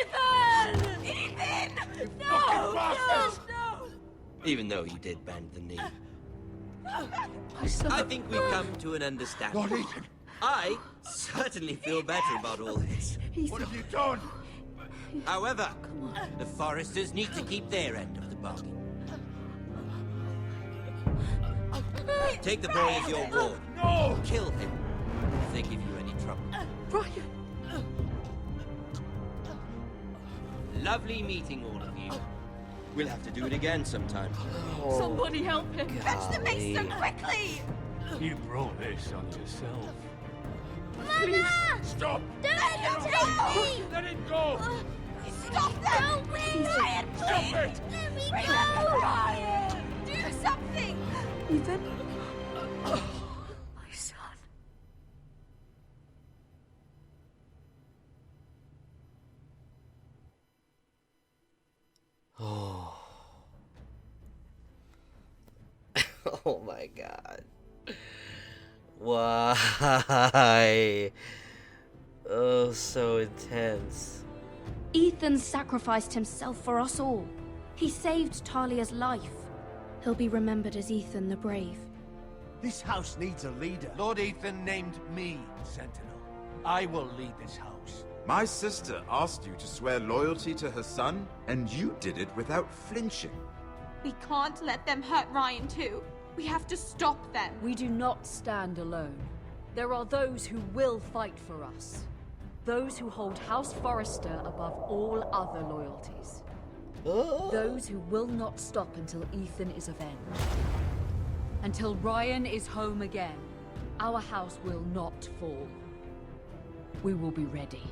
Ethan! Ethan! No! No! Even though you did bend the knee. My son. I think we've come to an understanding. Lord Ethan! I certainly feel better about all this. What have you done? However, the Foresters need to keep their end of the bargain. Take the boy as your ward. No! Kill him if they give you any trouble. Brian! Lovely meeting all of you. We'll have to do it again sometime. Somebody help him! Fetch the mason quickly! You brought this on yourself. Mama! Stop! Don't let him take me! Let it go! Stop them! Help me! Ryan, Stop please! it! Let me Remember go! Ryan! Do something! Ethan? My son. Oh. Oh my god. Why? Oh, so intense. Ethan sacrificed himself for us all. He saved Talia's life. He'll be remembered as Ethan the Brave. This house needs a leader. Lord Ethan named me Sentinel. I will lead this house. My sister asked you to swear loyalty to her son, and you did it without flinching. We can't let them hurt Ryan too. We have to stop them. We do not stand alone. There are those who will fight for us. Those who hold House Forrester above all other loyalties. Those who will not stop until Ethan is avenged. Until Ryan is home again, our house will not fall. We will be ready.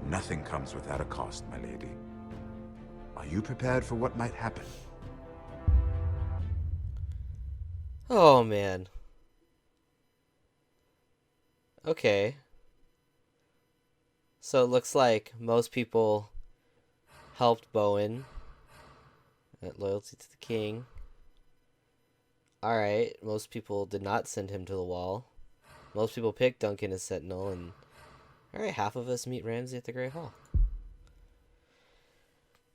Nothing comes without a cost, my lady. Are you prepared for what might happen? Oh, man. Okay. So it looks like most people helped Bowen at loyalty to the king. Alright, most people did not send him to the wall. Most people picked Duncan as Sentinel, and alright, half of us meet Ramsay at the Great Hall.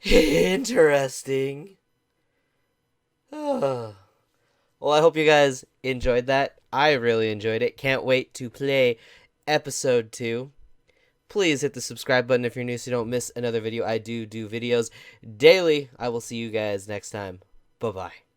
Interesting. Well, I hope you guys enjoyed that. I really enjoyed it. Can't wait to play episode 2. Please hit the subscribe button if you're new so you don't miss another video. I do videos daily. I will see you guys next time. Bye-bye.